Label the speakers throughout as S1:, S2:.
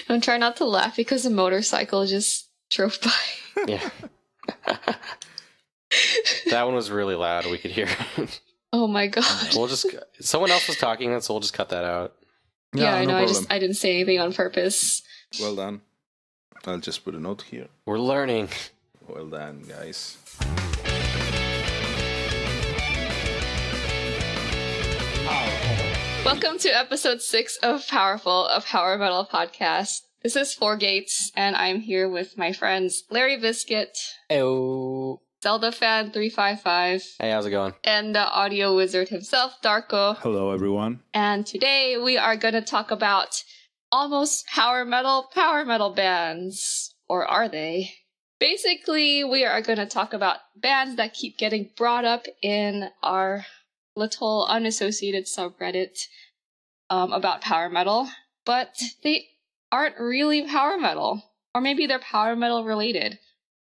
S1: I'm trying not to laugh because a motorcycle just drove by.
S2: Yeah. That one was really loud. We could hear it.
S1: Oh my god.
S2: Someone else was talking, so we'll just cut that out.
S1: Yeah, I
S3: no
S1: know.
S3: problem.
S1: I didn't say anything on purpose.
S3: Well done. I'll just put a note here.
S2: We're learning.
S3: Well done, guys.
S1: Welcome to episode 6 of Powerful, a Power Metal podcast. This is Four Gates, and I'm here with my friends LarryBiscuit,
S2: Heyo.
S1: Zelda Fan 355,
S2: Hey, how's it going?
S1: and the audio wizard himself, Darko.
S3: Hello, everyone.
S1: And today we are going to talk about almost power metal bands. Or are they? Basically, we are going to talk about bands that keep getting brought up in our little unassociated subreddit about power metal, but they aren't really power metal. Or maybe they're power metal related.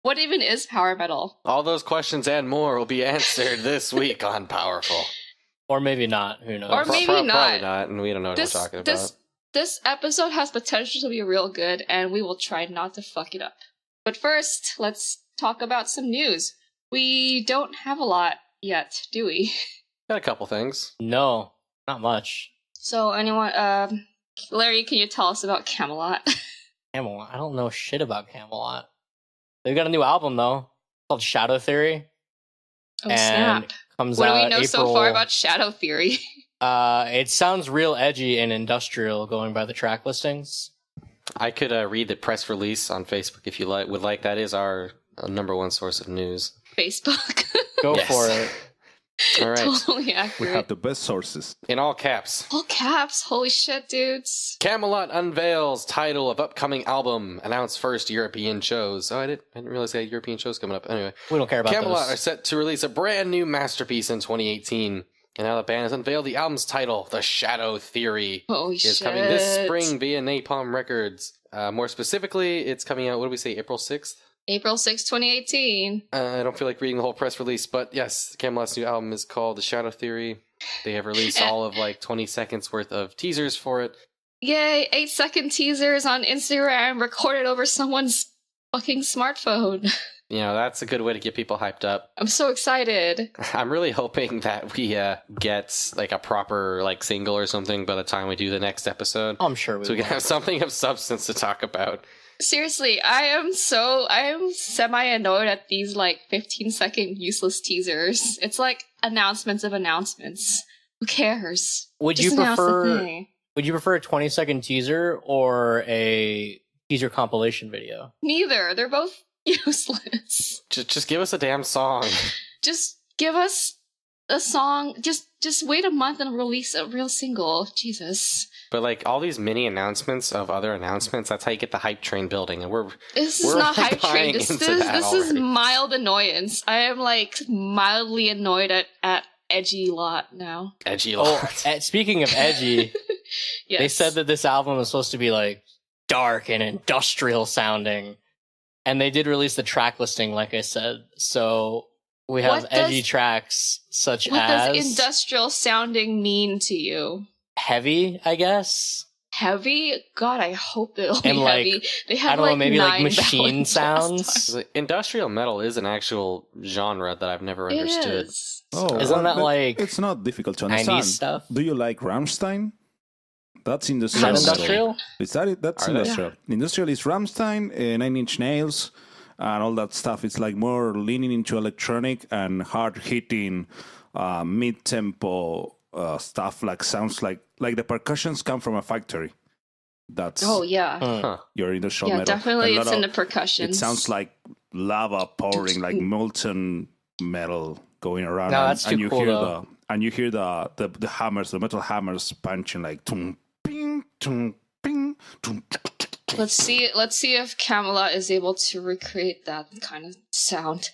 S1: What even is power metal?
S2: All those questions and more will be answered this week on Powerful.
S4: Or maybe not, who knows?
S1: Or maybe
S2: Probably
S1: not.
S2: not, and we don't know what we're talking about.
S1: This episode has potential to be real good, and we will try not to fuck it up. But first, let's talk about some news. We don't have a lot yet, do we?
S2: Got a couple things.
S4: No, not much.
S1: So, anyone, Larry, can you tell us about Camelot?
S4: Camelot. I don't know shit about Camelot. They've got a new album, though, called Shadow Theory.
S1: Oh,
S4: and
S1: snap.
S4: Comes
S1: What do
S4: out
S1: we know
S4: April.
S1: so far about Shadow Theory?
S4: It sounds real edgy and industrial going by the track listings.
S2: I could read the press release on Facebook if you would like. That is our number one source of news.
S1: Facebook.
S4: Go
S2: Yes.
S4: for it.
S2: All right.
S1: Totally
S3: We
S1: accurate.
S3: have the best sources.
S2: In all caps.
S1: All caps. Holy shit, dudes.
S2: Camelot unveils title of upcoming album. Announced first European shows. Oh, I didn't realize they had European shows coming up. Anyway.
S4: We don't care about
S2: Camelot are
S4: those.
S2: set to release a brand new masterpiece in 2018. And now the band has unveiled the album's title, The Shadow Theory.
S1: Holy
S2: Is
S1: shit.
S2: coming this spring via Napalm Records. More specifically, it's coming out, what do we say, April 6th?
S1: April 6, 2018.
S2: I don't feel like reading the whole press release, but yes, Camelot's new album is called The Shadow Theory. They have released all of 20 seconds worth of teasers for it.
S1: Yay, 8-second teasers on Instagram recorded over someone's fucking smartphone.
S2: You know, that's a good way to get people hyped up.
S1: I'm so excited.
S2: I'm really hoping that we get a proper single or something by the time we do the next episode.
S4: I'm sure we
S2: So we
S4: will.
S2: can have something of substance to talk about.
S1: Seriously, I am semi-annoyed at these 15-second useless teasers. It's like announcements of announcements. Who cares?
S4: Would
S1: Just
S4: you
S1: announce the
S4: prefer?
S1: thing.
S4: Would you prefer a 20-second teaser or a teaser compilation video?
S1: Neither. They're both useless.
S2: Just give us a damn song.
S1: Just give us a song. Just wait a month and release a real single. Jesus.
S2: But all these mini announcements of other announcements, that's how you get the hype train building. And
S1: This is
S2: we're
S1: not hype train.
S2: buying
S1: This
S2: into
S1: is
S2: that already.
S1: mild annoyance. I am mildly annoyed at Edgy Lot now.
S2: Edgy
S4: Oh,
S2: lot.
S4: speaking of edgy,
S1: Yes.
S4: they said that this album was supposed to be dark and industrial sounding, and they did release the track listing, like I said. So we have
S1: What does-
S4: edgy tracks such
S1: What
S4: as
S1: does industrial sounding mean to you?
S4: heavy, I guess.
S1: Heavy? God, I hope it'll be
S4: And,
S1: heavy. They have
S4: I don't know, maybe
S1: 9
S4: machine
S1: ballads last
S4: sounds.
S1: time.
S2: Industrial metal is an actual genre that I've never
S1: It
S2: understood.
S1: is.
S3: Oh,
S4: Isn't that
S3: but it's not difficult to
S4: 90s
S3: understand.
S4: stuff?
S3: Do you like Rammstein? That's
S4: Is
S3: industrial.
S4: that
S1: Sounds
S3: metal.
S4: industrial?
S3: That's
S2: Are they?
S3: industrial. Industrial is Rammstein, Nine Inch Nails, and all that stuff. It's more leaning into electronic and hard-hitting, mid-tempo stuff. Sounds like the percussions come from a factory. That's
S1: Oh, yeah.
S2: Huh.
S3: your industrial
S1: Yeah,
S3: metal.
S1: definitely
S3: A
S1: it's
S3: lot
S1: in the
S3: of-
S1: percussions.
S3: It sounds like lava pouring, like molten metal going around.
S4: No, that's
S3: and
S4: too
S3: you
S4: cool,
S3: hear
S4: though.
S3: you hear the hammers, the metal hammers punching tum ping tum ping tum.
S1: Let's see if Camelot is able to recreate that kind of sound.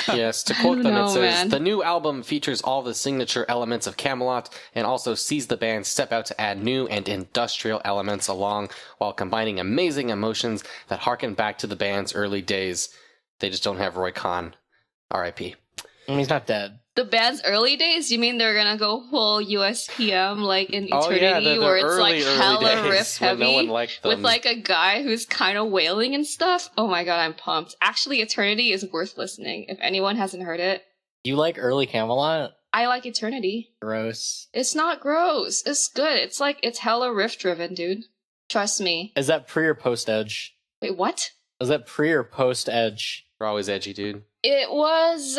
S2: Yes, to quote
S1: I
S2: them,
S1: don't
S2: it
S1: know,
S2: says,
S1: man.
S2: the new album features all the signature elements of Camelot and also sees the band step out to add new and industrial elements along while combining amazing emotions that harken back to the band's early days. They just don't have Roy Khan. R.I.P.
S4: I mean, he's not dead.
S1: The band's early days? You mean they're gonna go full USPM like in Eternity,
S2: the
S1: where it's
S2: early,
S1: like
S2: early
S1: hella
S2: days
S1: riff
S2: when
S1: heavy
S2: no one liked them.
S1: with like a guy who's kind of wailing and stuff? Oh my god, I'm pumped. Actually, Eternity is worth listening if anyone hasn't heard it.
S4: You like early Camelot?
S1: I like Eternity.
S4: Gross.
S1: It's not gross. It's good. It's hella riff driven, dude. Trust me.
S4: Is that pre or post Edge?
S1: Wait, what?
S4: Is that pre or post Edge?
S2: You're always edgy, dude.
S1: It was.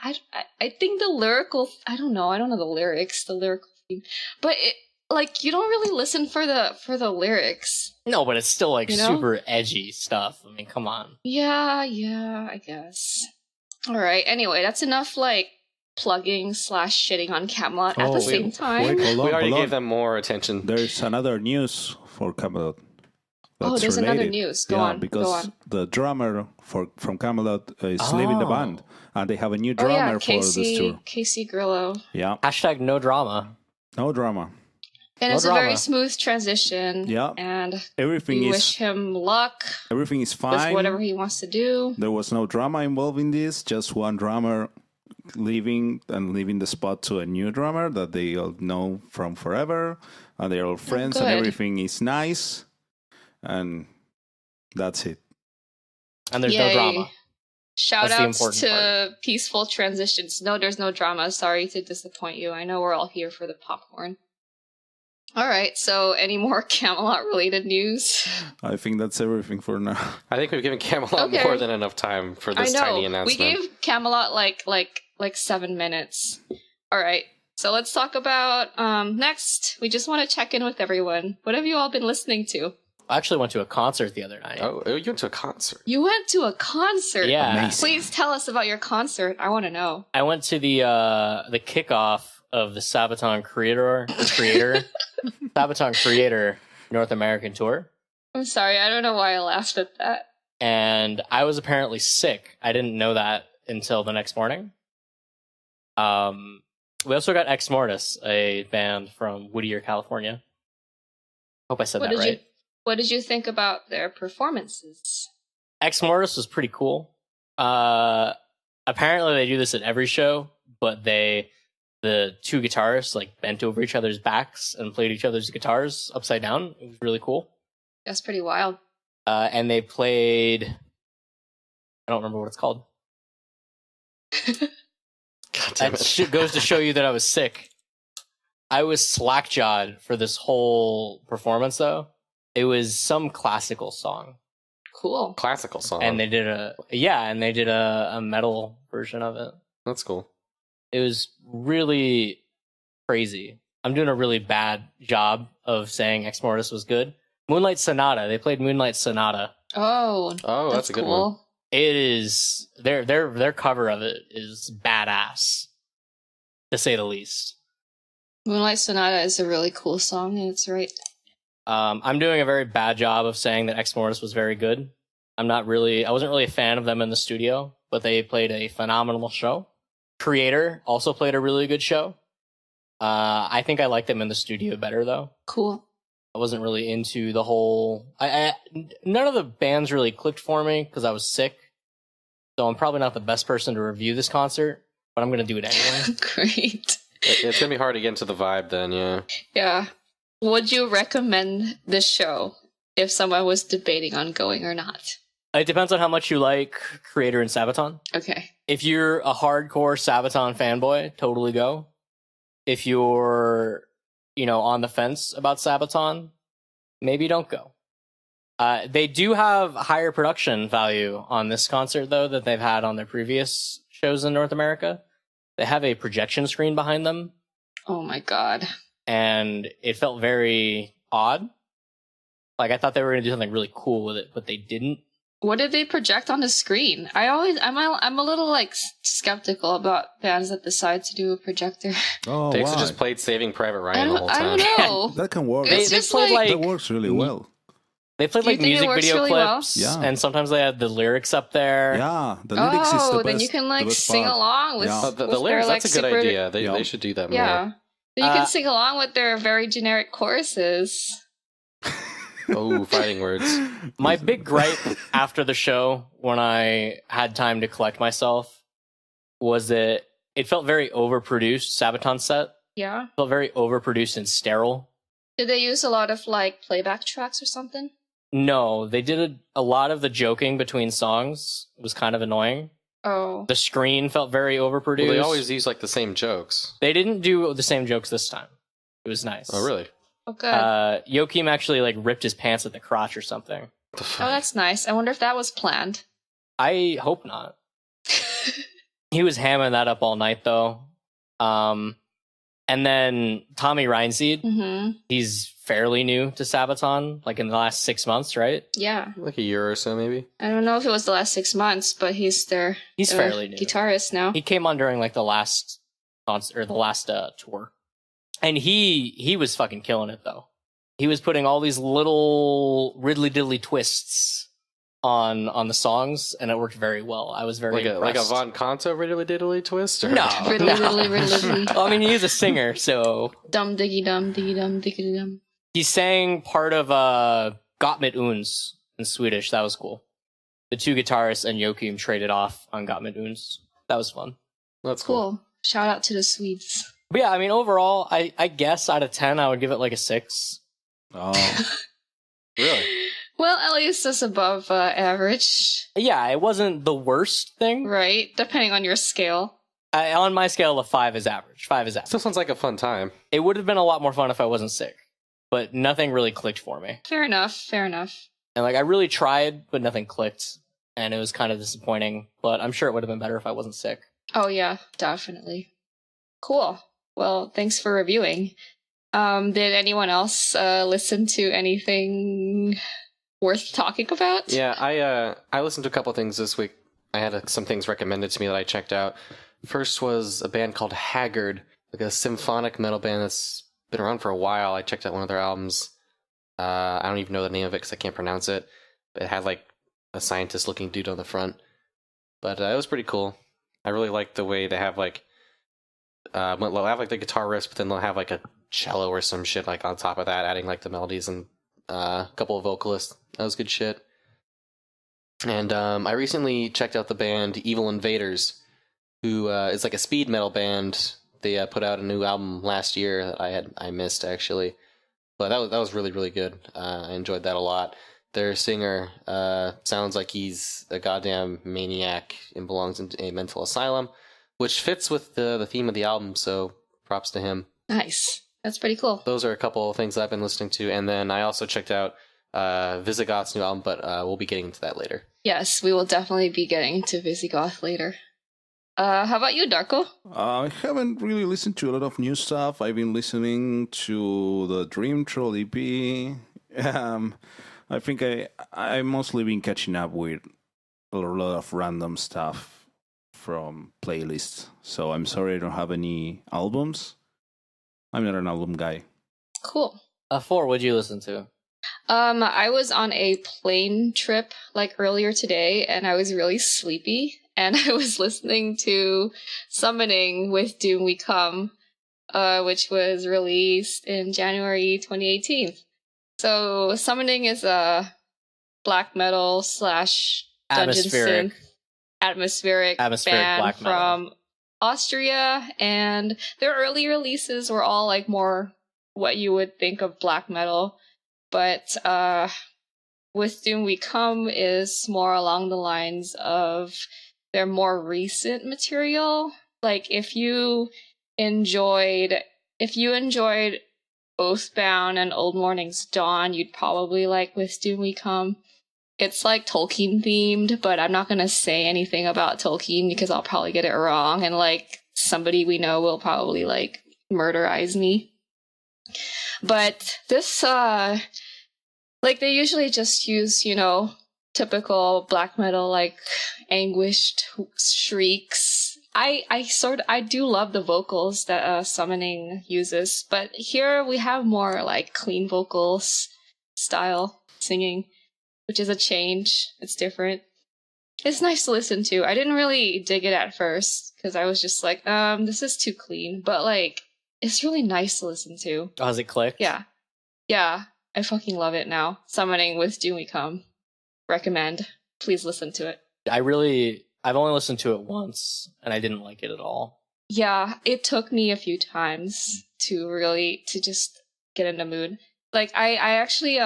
S1: I think the lyrical. I don't know the lyrics. The lyrical theme, but like you don't really listen for the lyrics.
S4: No, but it's still like
S1: You know?
S4: super edgy stuff. I mean, come on.
S1: Yeah, I guess. All right. Anyway, that's enough. Like plugging / shitting on Camelot at the same time.
S3: Wait, hold on,
S2: We already
S3: hold
S2: gave
S3: on.
S2: them more attention.
S3: There's another news for Camelot. That's
S1: There's another
S3: related.
S1: news. Go on.
S3: Because the drummer from Camelot is leaving the band, and they have a new
S1: Oh yeah,
S3: drummer for this tour.
S1: Casey Grillo.
S3: Yeah,
S4: Hashtag no drama.
S3: no drama.
S1: And
S4: No
S1: it's a
S4: drama.
S1: very smooth transition.
S3: Yeah.
S1: And
S3: Everything
S1: we
S3: is
S1: wish him luck
S3: everything is
S1: with
S3: fine.
S1: whatever he wants to do.
S3: There was no drama involved in this. Just one drummer leaving the spot to a new drummer that they all know from forever, and they're all friends, and
S1: good.
S3: everything is nice, and that's it.
S4: And there's
S1: Yay.
S4: no drama.
S1: Shout
S4: That's the
S1: outs
S4: important
S1: to peaceful transitions. No, there's no drama. Sorry to disappoint you. I know we're all here for the popcorn. All right, so any more Camelot related news?
S3: I think that's everything for now.
S2: I think we've given Camelot
S1: Okay.
S2: more than enough time for this
S1: I know.
S2: tiny
S1: We
S2: announcement.
S1: gave Camelot like 7 minutes. All right. So let's talk about next. We just want to check in with everyone. What have you all been listening to?
S4: I actually went to a concert the other night.
S2: Oh, you went to a concert.
S1: You went to a concert.
S4: Yeah.
S3: Amazing.
S1: Please tell us about your concert. I want to know.
S4: I went to the kickoff of the Sabaton creator Sabaton creator North American tour,
S1: I'm sorry. I don't know why I laughed at that.
S4: and I was apparently sick. I didn't know that until the next morning. We also got Ex Mortis, a band from Whittier, California. Hope I said that right.
S1: What did you think about their performances?
S4: Ex Mortis was pretty cool. Apparently they do this at every show, but the two guitarists like bent over each other's backs and played each other's guitars upside down. It was really cool.
S1: That's pretty wild.
S4: And they played, I don't remember what it's called.
S2: God damn
S4: That
S2: it.
S4: goes to show you that I was sick. I was slack-jawed for this whole performance, though. It was some classical song,
S1: Cool.
S2: Classical song.
S4: and they did a metal version of it.
S2: That's cool.
S4: It was really crazy. I'm doing a really bad job of saying Ex Mortis was good. Moonlight Sonata. They played Moonlight Sonata.
S1: Oh,
S2: That's a good
S1: cool.
S2: one.
S4: It is their cover of it is badass, to say the least.
S1: Moonlight Sonata is a really cool song, and it's right.
S4: I'm doing a very bad job of saying that Ex Mortis was very good. I wasn't really a fan of them in the studio, but they played a phenomenal show. Creator also played a really good show. I think I liked them in the studio better, though.
S1: Cool.
S4: I wasn't really into the whole. None of the bands really clicked for me because I was sick. So I'm probably not the best person to review this concert, but I'm going to do it anyway.
S1: Great.
S2: It's going to be hard to get into the vibe then, yeah.
S1: Yeah. Would you recommend this show if someone was debating on going or not?
S4: It depends on how much you like Creator and Sabaton.
S1: Okay.
S4: If you're a hardcore Sabaton fanboy, totally go. If you're, on the fence about Sabaton, maybe don't go. They do have higher production value on this concert, though, that they've had on their previous shows in North America. They have a projection screen behind them,
S1: Oh my god.
S4: and it felt very odd. Like, I thought they were going to do something really cool with it, but they didn't.
S1: What did they project on the screen? I'm a little like skeptical about bands that decide to do a projector.
S3: Oh,
S2: They
S3: wow.
S2: just played Saving Private
S1: I
S2: Ryan the whole
S1: don't
S2: time.
S1: know.
S3: That can work.
S1: It's
S4: They
S1: just
S4: played,
S1: like-
S3: That works really well.
S4: They played
S1: Do you
S4: like
S1: think it
S4: music
S1: works
S4: video
S1: really well?
S4: clips,
S3: Yeah.
S4: and sometimes they had the lyrics up there.
S3: Yeah, the lyrics is the
S1: Oh,
S3: best.
S1: then you can
S3: the
S1: like
S3: best
S1: sing
S3: part.
S1: along with,
S3: Yeah.
S2: The
S1: with
S2: lyrics,
S1: their, like,
S2: that's a good
S1: super-
S2: idea. They
S3: Yeah.
S2: should do that more.
S1: Yeah. You can
S4: Uh,
S1: sing along with their very generic choruses.
S2: Oh, fighting words.
S4: My big gripe after the show, when I had time to collect myself, was that it felt very overproduced. Sabaton set
S1: Yeah.
S4: felt very overproduced and sterile.
S1: Did they use a lot of like playback tracks or something?
S4: No, they did a lot of the joking between songs. It was kind of annoying.
S1: Oh.
S4: The screen felt very overproduced.
S2: Well, they always use like the same jokes.
S4: They didn't do the same jokes this time. It was nice.
S2: Oh, really?
S1: Oh, good.
S4: Joachim actually like ripped his pants at the crotch or something.
S2: The
S1: Oh,
S2: fuck?
S1: that's nice. I wonder if that was planned.
S4: I hope not. He was hammering that up all night though. And then Tommy Reinseed,
S1: Mm-hmm.
S4: he's fairly new to Sabaton, like in the last 6 months, right?
S1: Yeah.
S2: Like a year or so, maybe.
S1: I don't know if it was the last 6 months, but he's their
S4: He's fairly new.
S1: guitarist now.
S4: He came on during like the last concert or the last tour, and he was fucking killing it though. He was putting all these little riddly diddly twists on the songs, and it worked very well. I was very
S2: Like a
S4: impressed.
S2: Von Conto riddly diddly twist? Or?
S4: No,
S1: Riddly,
S4: no.
S1: riddly, riddly.
S4: Well, I mean, he is a singer, so
S1: Dum diggy dum diggy dum diggy dum.
S4: he sang part of Got mit uns in Swedish. That was cool. The two guitarists and Joachim traded off on Got mit uns. That was fun.
S2: That's cool.
S1: Cool. Shout out to the Swedes.
S4: But yeah, I mean, overall, I guess out of 10, I would give it like a 6.
S3: Oh,
S2: Really?
S1: Well, at least it's above average,
S4: Yeah, it wasn't the worst thing.
S1: right? Depending on your scale.
S4: On my scale of 5 is average. 5 is average.
S2: Still sounds like a fun time.
S4: It would have been a lot more fun if I wasn't sick, but nothing really clicked for me.
S1: Fair enough. Fair enough.
S4: And like, I really tried, but nothing clicked, and it was kind of disappointing. But I'm sure it would have been better if I wasn't sick.
S1: Oh yeah, definitely. Cool. Well, thanks for reviewing. Did anyone else listen to anything worth talking about?
S2: Yeah, I listened to a couple things this week. I had some things recommended to me that I checked out. First was a band called Haggard, like a symphonic metal band that's been around for a while. I checked out one of their albums. I don't even know the name of it because I can't pronounce it. But it had like a scientist-looking dude on the front. But it was pretty cool. I really like the way they have like they'll have like the guitar riffs, but then they'll have like a cello or some shit like on top of that, adding like the melodies and a couple of vocalists. That was good shit. And I recently checked out the band Evil Invaders, who is like a speed metal band. They put out a new album last year that I missed actually, but that was really really good. I enjoyed that a lot. Their singer sounds like he's a goddamn maniac and belongs in a mental asylum, which fits with the theme of the album. So props to him.
S1: Nice. That's pretty cool.
S2: Those are a couple of things I've been listening to, and then I also checked out Visigoth's new album, but we'll be getting into that later.
S1: Yes, we will definitely be getting to Visigoth later. How about you, Darko?
S3: I haven't really listened to a lot of new stuff. I've been listening to the Dream Troll EP. I think I mostly been catching up with a lot of random stuff from playlists. So I'm sorry I don't have any albums. I'm not an album guy.
S1: Cool.
S4: 4, what'd you listen to?
S1: I was on a plane trip like earlier today, and I was really sleepy, and I was listening to Summoning with Doom We Come, which was released in January 2018. So Summoning is a black metal / dungeon synth atmospheric band
S4: black metal
S1: from Austria, and their early releases were all like more what you would think of black metal. But with Doom We Come is more along the lines of their more recent material. Like if you enjoyed Oathbound and Old Morning's Dawn, you'd probably like With Doom We Come. It's like Tolkien themed, but I'm not gonna say anything about Tolkien because I'll probably get it wrong, and like somebody we know will probably like murderize me. But this, like they usually just use, typical black metal, like anguished shrieks. I do love the vocals that Summoning uses, but here we have more like clean vocals style singing, which is a change. It's different. It's nice to listen to. I didn't really dig it at first because I was just like, this is too clean, but like it's really nice to listen to.
S4: Oh, has it clicked?
S1: Yeah. I fucking love it now. Summoning with Doom We Come. Recommend. Please listen to it.
S4: I really I've only listened to it once, and I didn't like it at all.
S1: Yeah, it took me a few times to just get in the mood. Like, I actually,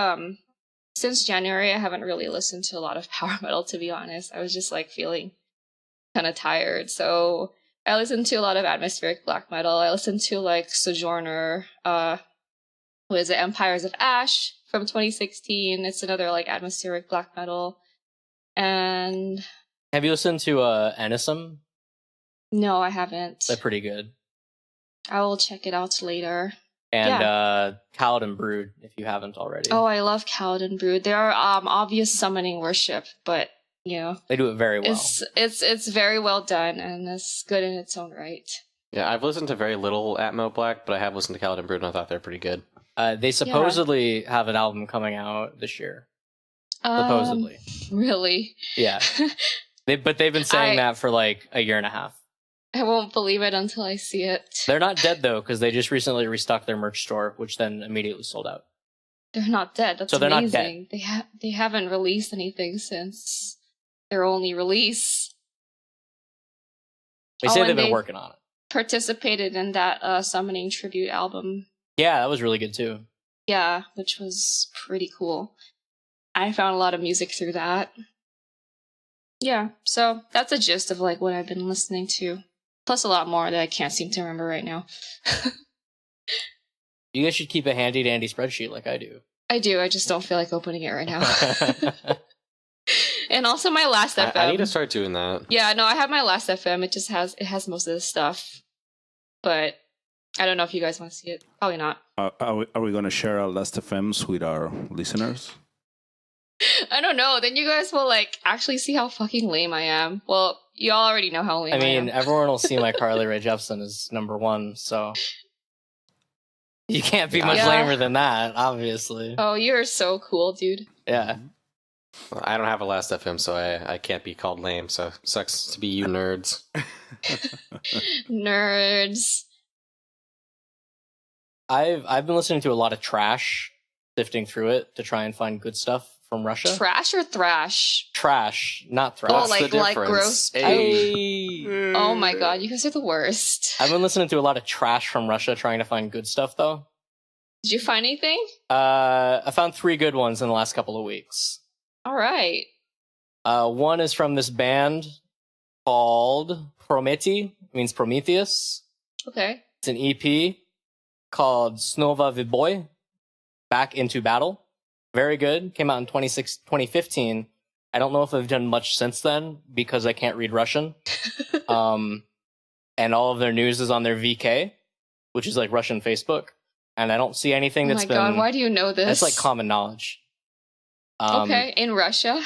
S1: since January, I haven't really listened to a lot of power metal, to be honest. I was just, like, feeling kind of tired. So I listened to a lot of atmospheric black metal. I listened to, like, Sojourner, what is it, Empires of Ash from 2016. It's another, like, atmospheric black metal. And...
S4: Have you listened to Ensiferum?
S1: No, I haven't.
S4: They're pretty good.
S1: I will check it out later.
S4: And Kaladin Brood, if you haven't already.
S1: Oh, I love Kaladin Brood. They are obvious summoning worship, but you know
S4: they do it very well.
S1: It's very well done, and it's good in its own right.
S2: Yeah, I've listened to very little Atmo Black, but I have listened to Kaladin Brood, and I thought they're pretty good.
S4: They supposedly have an album coming out this year. Supposedly.
S1: Really?
S4: Yeah. But they've been saying that for like a year and a half.
S1: I won't believe it until I see it.
S4: They're not dead, though, because they just recently restocked their merch store, which then immediately sold out.
S1: They're not dead. That's
S4: so they're
S1: amazing.
S4: Not dead.
S1: They haven't released anything since their only release.
S4: They say they've been working on it.
S1: Participated in that summoning tribute album.
S4: Yeah, that was really good, too.
S1: Yeah, which was pretty cool. I found a lot of music through that. Yeah, so that's a gist of like what I've been listening to. Plus a lot more that I can't seem to remember right now.
S4: You guys should keep a handy-dandy spreadsheet like I do.
S1: I do, I just don't feel like opening it right now. And also my last FM.
S2: I need to start doing that.
S1: Yeah, no, I have my last FM. It has most of the stuff. But I don't know if you guys want to see it. Probably not.
S3: Are we going to share our last FMs with our listeners?
S1: I don't know. Then you guys will like actually see how fucking lame I am. Well, you all already know how lame I am.
S4: I mean, everyone will see my Carly Rae Jepsen is #1, so you can't be much lamer than that, obviously.
S1: Oh, you're so cool, dude.
S4: Yeah.
S2: Well, I don't have a last FM, so I can't be called lame. So sucks to be you nerds.
S1: Nerds.
S4: I've been listening to a lot of trash, sifting through it to try and find good stuff from Russia.
S1: Trash or thrash?
S4: Trash, not thrash.
S1: Oh, like gross.
S4: Hey.
S1: Oh my god, you guys are the worst.
S4: I've been listening to a lot of trash from Russia, trying to find good stuff though.
S1: Did you find anything?
S4: I found 3 good ones in the last couple of weeks.
S1: All right.
S4: One is from this band called Prometei, means Prometheus.
S1: Okay.
S4: It's an EP called Snova Vyboy, Back into Battle. Very good. Came out in 2015. I don't know if they've done much since then because I can't read Russian. And all of their news is on their VK, which is like Russian Facebook. And I don't see anything that's been... Oh my god,
S1: why do you know this?
S4: It's like common knowledge.
S1: Okay, in Russia.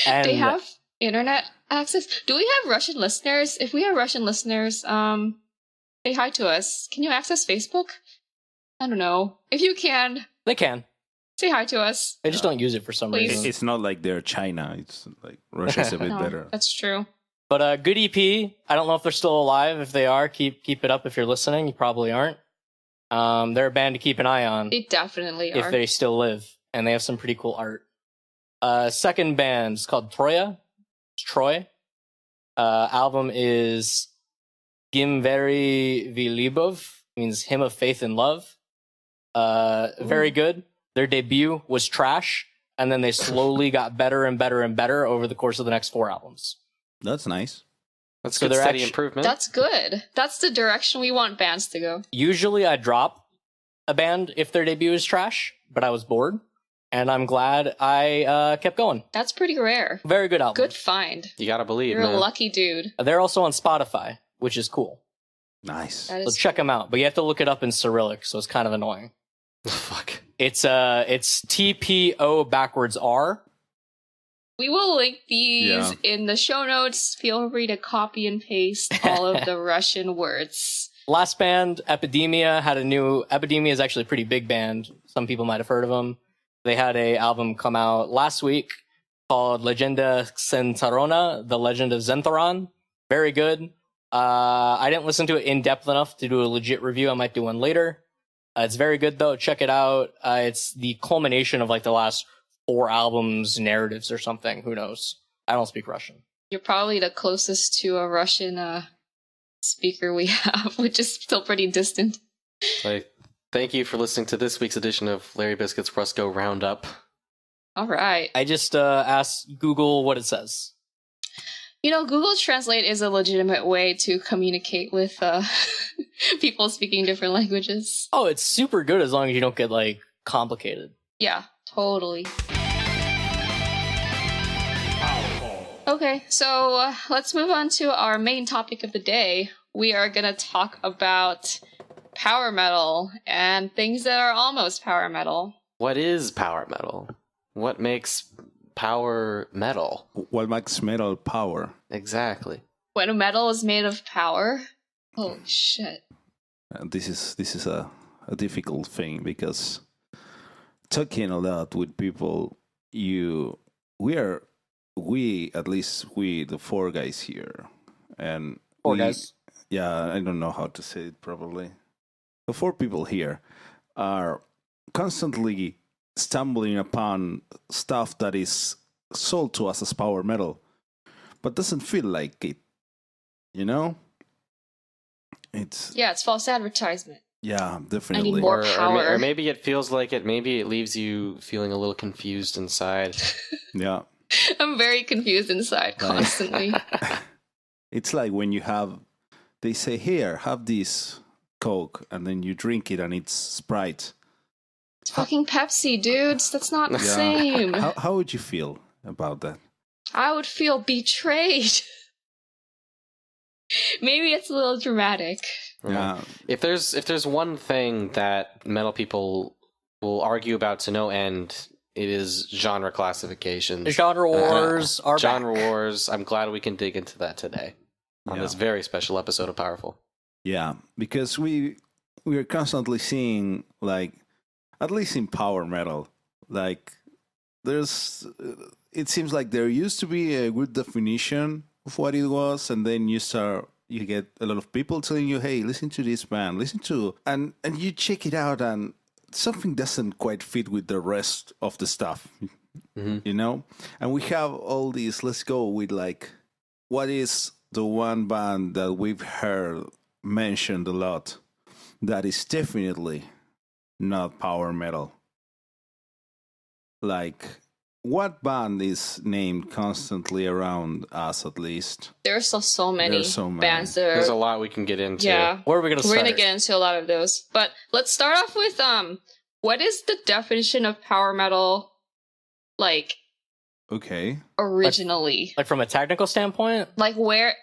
S4: And
S1: they have internet access. Do we have Russian listeners? If we have Russian listeners, say hi to us. Can you access Facebook? I don't know. If you can...
S4: They can.
S1: Say hi to us.
S4: They just don't use it for some reason.
S3: It's not like they're China. It's like Russia's a bit better.
S1: That's true.
S4: But good EP. I don't know if they're still alive. If they are, keep it up if you're listening. You probably aren't. They're a band to keep an eye on.
S1: They definitely are.
S4: If they still live. And they have some pretty cool art. Second band is called Troya. It's Troy. Album is Gimveri Vilibov. Means Hymn of Faith and Love. Very good. Their debut was trash, and then they slowly got better and better and better over the course of the next 4 albums.
S3: That's nice.
S2: That's good, steady improvement.
S1: That's good. That's the direction we want bands to go.
S4: Usually I drop a band if their debut is trash, but I was bored, and I'm glad I kept going.
S1: That's pretty rare.
S4: Very good album.
S1: Good find.
S2: You gotta believe,
S1: You're a lucky dude.
S4: They're also on Spotify, which is cool.
S3: Nice.
S4: So check them out, but you have to look it up in Cyrillic, so it's kind of annoying.
S2: Fuck.
S4: It's TPO backwards R.
S1: We will link these in the show notes. Feel free to copy and paste all of the Russian words.
S4: Last band, Epidemia, had a new... Epidemia is actually a pretty big band. Some people might have heard of them. They had a album come out last week called Legenda Xentarona, The Legend of Xentharon. Very good. I didn't listen to it in depth enough to do a legit review. I might do one later. It's very good though. Check it out. It's the culmination of like the last 4 albums, narratives or something. Who knows? I don't speak Russian.
S1: You're probably the closest to a Russian speaker we have, which is still pretty distant.
S2: Thank you for listening to this week's edition of LarryBiscuit's Rusco Roundup.
S1: All right.
S4: I just asked Google what it says.
S1: You know, Google Translate is a legitimate way to communicate with people speaking different languages.
S4: Oh, it's super good as long as you don't get, like, complicated.
S1: Yeah, totally. Okay, so let's move on to our main topic of the day. We are going to talk about power metal and things that are almost power metal.
S2: What is power metal? What makes power metal?
S3: What makes metal power?
S2: Exactly.
S1: When metal is made of power? Holy shit.
S3: This is a difficult thing because talking a lot with people, at least we, the four guys here, and
S4: Four guys?
S3: Yeah, I don't know how to say it properly. The four people here are constantly stumbling upon stuff that is sold to us as power metal, but doesn't feel like it. You know? It's
S1: false advertisement.
S3: Yeah, definitely.
S1: I need more power.
S2: Or maybe it feels like it. Maybe it leaves you feeling a little confused inside.
S3: Yeah.
S1: I'm very confused inside constantly.
S3: It's like when they say, here, have this Coke, and then you drink it and it's Sprite.
S1: It's fucking Pepsi, dudes. That's not the same.
S3: How would you feel about that?
S1: I would feel betrayed. Maybe it's a little dramatic.
S3: Yeah.
S2: If there's one thing that metal people will argue about to no end, it is genre classifications.
S4: Genre wars are
S2: genre
S4: back.
S2: wars. I'm glad we can dig into that today on this very special episode of Powerful.
S3: Yeah, because we are constantly seeing, like, at least in power metal, like it seems like there used to be a good definition of what it was, and then you get a lot of people telling you, hey, listen to this band, and you check it out, and something doesn't quite fit with the rest of the stuff, you know? And we have all these, let's go with, like, what is the one band that we've heard mentioned a lot that is definitely not power metal? Like, what band is named constantly around us, at least?
S1: There's so many bands that
S2: There's a lot we can get into.
S1: Yeah.
S4: Where are we going to start?
S1: We're going to get into a lot of those. But let's start off with, what is the definition of power metal, like,
S3: Okay.
S1: originally?
S4: Like from a technical standpoint?
S1: Like, where...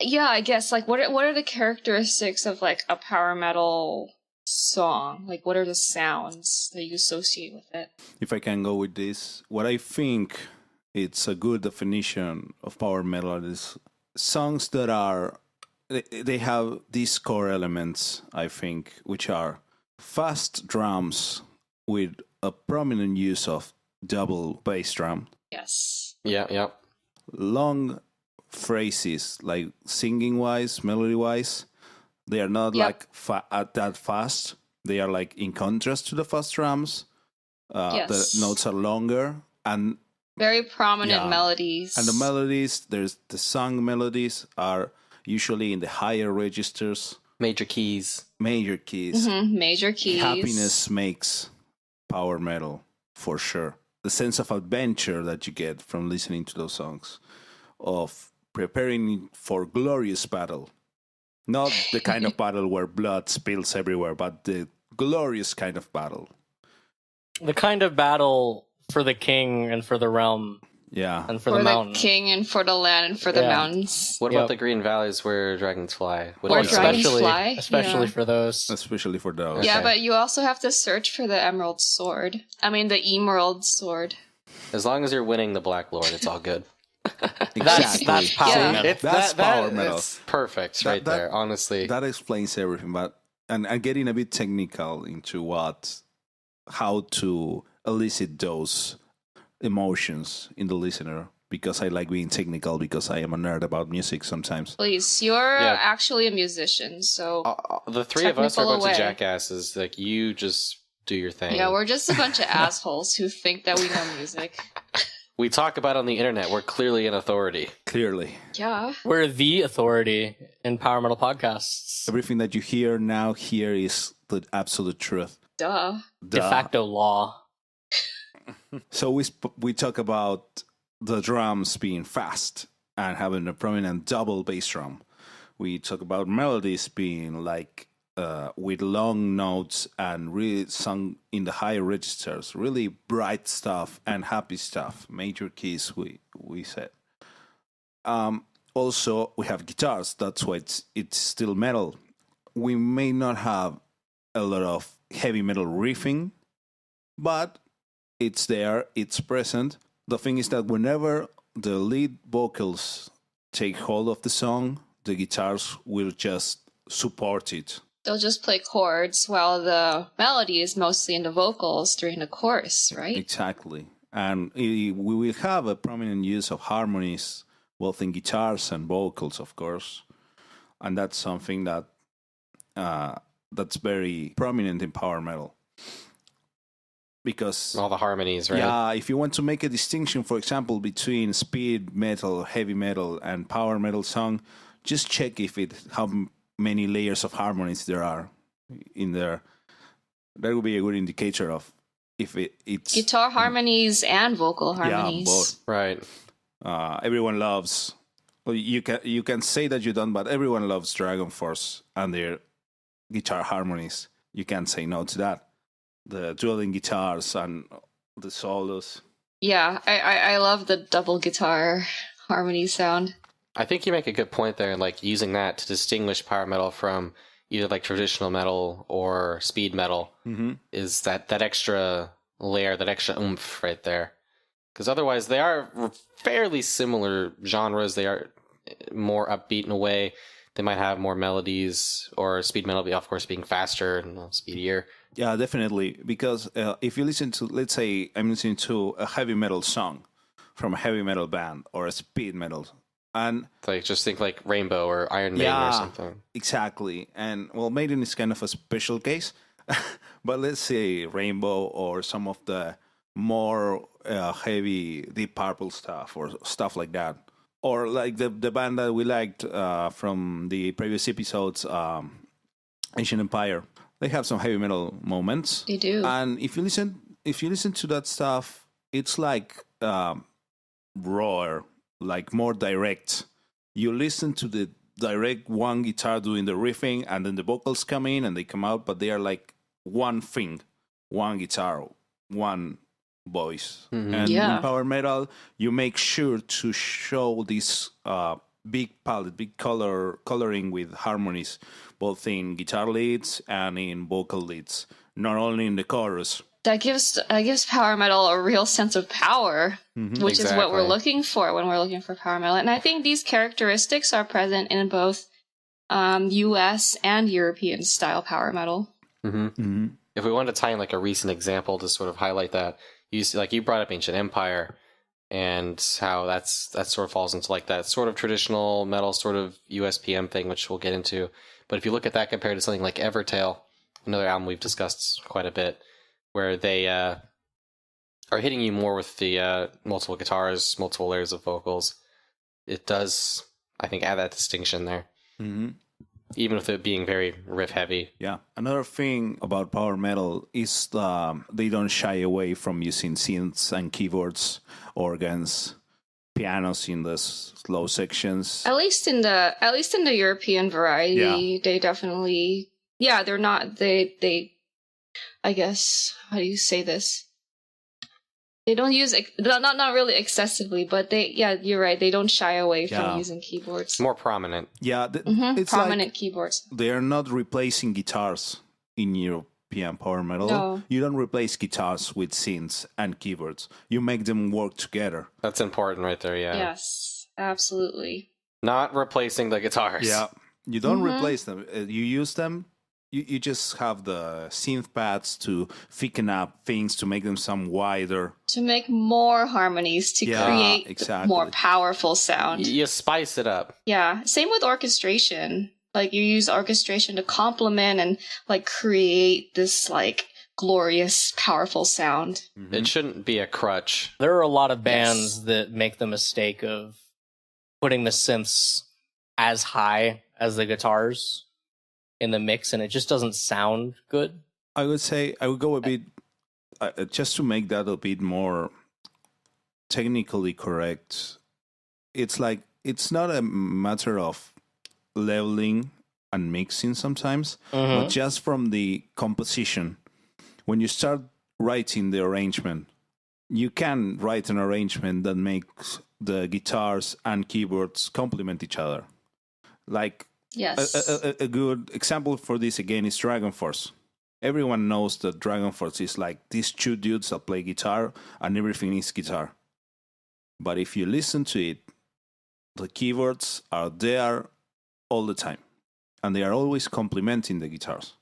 S1: Yeah, I guess, like, what are the characteristics of, like, a power metal song? Like, what are the sounds that you associate with it?
S3: If I can go with this, what I think it's a good definition of power metal is songs that they have these core elements, I think, which are fast drums with a prominent use of double bass drum.
S1: Yes.
S2: Yeah.
S3: Long phrases, like singing-wise, melody-wise. They are not like that fast. They are like in contrast to the fast drums. The notes are longer and
S1: very prominent melodies.
S3: And the melodies, the song melodies are usually in the higher registers.
S2: Major keys.
S1: Major keys.
S3: Happiness makes power metal, for sure. The sense of adventure that you get from listening to those songs, of preparing for glorious battle. Not the kind of battle where blood spills everywhere, but the glorious kind of battle.
S4: The kind of battle for the king and for the realm.
S3: Yeah.
S4: And for the mountain.
S1: For the king and for the land and for the mountains.
S2: What about the green valleys where dragons fly?
S1: Where dragons fly?
S4: Especially for those.
S3: Especially for those.
S2: Okay.
S1: Yeah, but you also have to search for the emerald sword. I mean, the emerald sword.
S2: As long as you're winning the Black Lord, it's all good.
S3: Exactly.
S4: That's power metal.
S3: That's power metal.
S2: It's perfect right there, honestly.
S3: That explains everything, but and getting a bit technical into how to elicit those emotions in the listener, because I like being technical, because I am a nerd about music sometimes.
S1: Please, you're actually a musician, so
S2: the three of us are a bunch of jackasses. Like, you just do your thing.
S1: Yeah, we're just a bunch of assholes who think that we know music.
S2: We talk about on the internet. We're clearly an authority.
S3: Clearly.
S1: Yeah.
S4: We're the authority in power metal podcasts.
S3: Everything that you hear now here is the absolute truth.
S1: Duh.
S4: De facto law.
S3: So we talk about the drums being fast and having a prominent double bass drum. We talk about melodies being like with long notes and really sung in the high registers, really bright stuff and happy stuff, major keys we said. Also, we have guitars. That's why it's still metal. We may not have a lot of heavy metal riffing, but it's there, it's present. The thing is that whenever the lead vocals take hold of the song, the guitars will just support it.
S1: They'll just play chords while the melody is mostly in the vocals during the chorus, right?
S3: Exactly. And we will have a prominent use of harmonies, both in guitars and vocals, of course. And that's something that that's very prominent in power metal. Because
S2: all the harmonies, right?
S3: Yeah, if you want to make a distinction, for example, between speed metal, heavy metal, and power metal song, just check how many layers of harmonies there are in there. That would be a good indicator of if it's
S1: guitar harmonies and vocal harmonies.
S3: Yeah, both.
S2: Right.
S3: Everyone loves. Well, you can say that you don't, but everyone loves Dragon Force and their guitar harmonies. You can't say no to that. The dueling guitars and the solos.
S1: Yeah, I love the double guitar harmony sound.
S2: I think you make a good point there, like using that to distinguish power metal from either like traditional metal or speed metal, is that extra layer, that extra oomph right there. Because otherwise, they are fairly similar genres. They are more upbeat in a way. They might have more melodies, or speed metal, of course, being faster and speedier.
S3: Yeah, definitely. Because if you listen to, let's say, I'm listening to a heavy metal song from a heavy metal band or a speed metal, and
S2: like just think like Rainbow or Iron Maiden or something.
S3: Exactly. And well, Maiden is kind of a special case, but let's say Rainbow or some of the more heavy Deep Purple stuff or stuff like that, or like the band that we liked from the previous episodes, Ancient Empire. They have some heavy metal moments.
S1: They do.
S3: And if you listen to that stuff, it's like raw, like more direct. You listen to the direct one guitar doing the riffing, and then the vocals come in and they come out, but they are like one thing, one guitar, one voice. And in power metal, you make sure to show this big palette, big coloring with harmonies, both in guitar leads and in vocal leads, not only in the chorus.
S1: That gives power metal a real sense of power, which is what we're looking for when we're looking for power metal. And I think these characteristics are present in both U.S. and European style power metal.
S2: If we wanted to tie in like a recent example to sort of highlight that, you brought up Ancient Empire, and how that sort of falls into like that sort of traditional metal sort of USPM thing, which we'll get into. But if you look at that compared to something like Evertale, another album we've discussed quite a bit, where they are hitting you more with the multiple guitars, multiple layers of vocals, it does, I think, add that distinction there. Even with it being very riff heavy.
S3: Yeah. Another thing about power metal is they don't shy away from using synths and keyboards, organs, pianos in the slow sections.
S1: At least in the European variety, they definitely, they're not, they, I guess, how do you say this? They don't use, not really excessively, but you're right. They don't shy away from using keyboards.
S2: More prominent.
S3: Yeah, it's
S1: prominent
S3: like
S1: keyboards.
S3: They are not replacing guitars in European power metal.
S1: No.
S3: You don't replace guitars with synths and keyboards. You make them work together.
S2: That's important right there, yeah.
S1: Yes, absolutely.
S2: Not replacing the guitars.
S3: Yeah, you don't replace them. You use them. You just have the synth pads to thicken up things, to make them sound wider.
S1: To make more harmonies, to create more powerful sound.
S2: You spice it up.
S1: Yeah, same with orchestration. Like, you use orchestration to complement and, like, create this, like, glorious, powerful sound.
S2: It shouldn't be a crutch.
S4: There are a lot of bands that make the mistake of putting the synths as high as the guitars in the mix, and it just doesn't sound good.
S3: I would say I would go a bit just to make that a bit more technically correct. It's like it's not a matter of leveling and mixing sometimes, but just from the composition. When you start writing the arrangement, you can write an arrangement that makes the guitars and keyboards complement each other. Like
S1: Yes.
S3: a good example for this again is Dragon Force. Everyone knows that Dragon Force is like these two dudes that play guitar and everything is guitar. But if you listen to it, the keyboards are there all the time. And they are always complementing the guitars.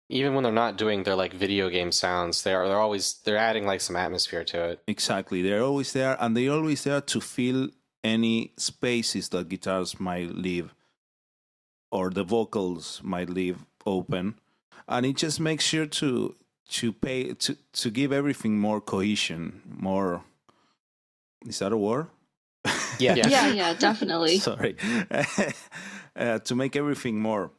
S2: Even when they're not doing their like video game sounds, they're adding like some atmosphere to it.
S3: Exactly. They're always there, and they're always there to fill any spaces that guitars might leave or the vocals might leave open. And it just makes sure to give everything more cohesion, more... Is that a word?
S4: Yeah.
S1: Yeah, definitely.
S3: Sorry. To make everything more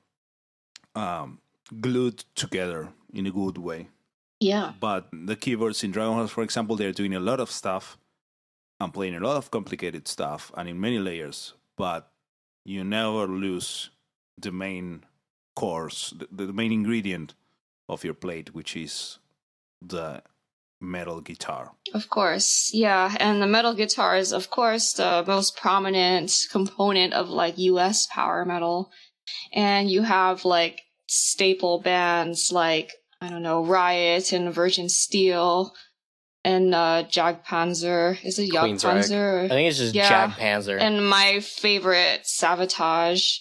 S3: glued together in a good way.
S1: Yeah.
S3: But the keyboards in Dragon Force, for example, they're doing a lot of stuff and playing a lot of complicated stuff and in many layers, but you never lose the main course, the main ingredient of your plate, which is the metal guitar.
S1: Of course, yeah. And the metal guitar is, of course, the most prominent component of like US power metal. And you have like staple bands like, I don't know, Riot and Virgin Steel and Jagdpanzer. Is it Jagdpanzer?
S4: I think it's just Jagdpanzer.
S1: And my favorite, Sabotage.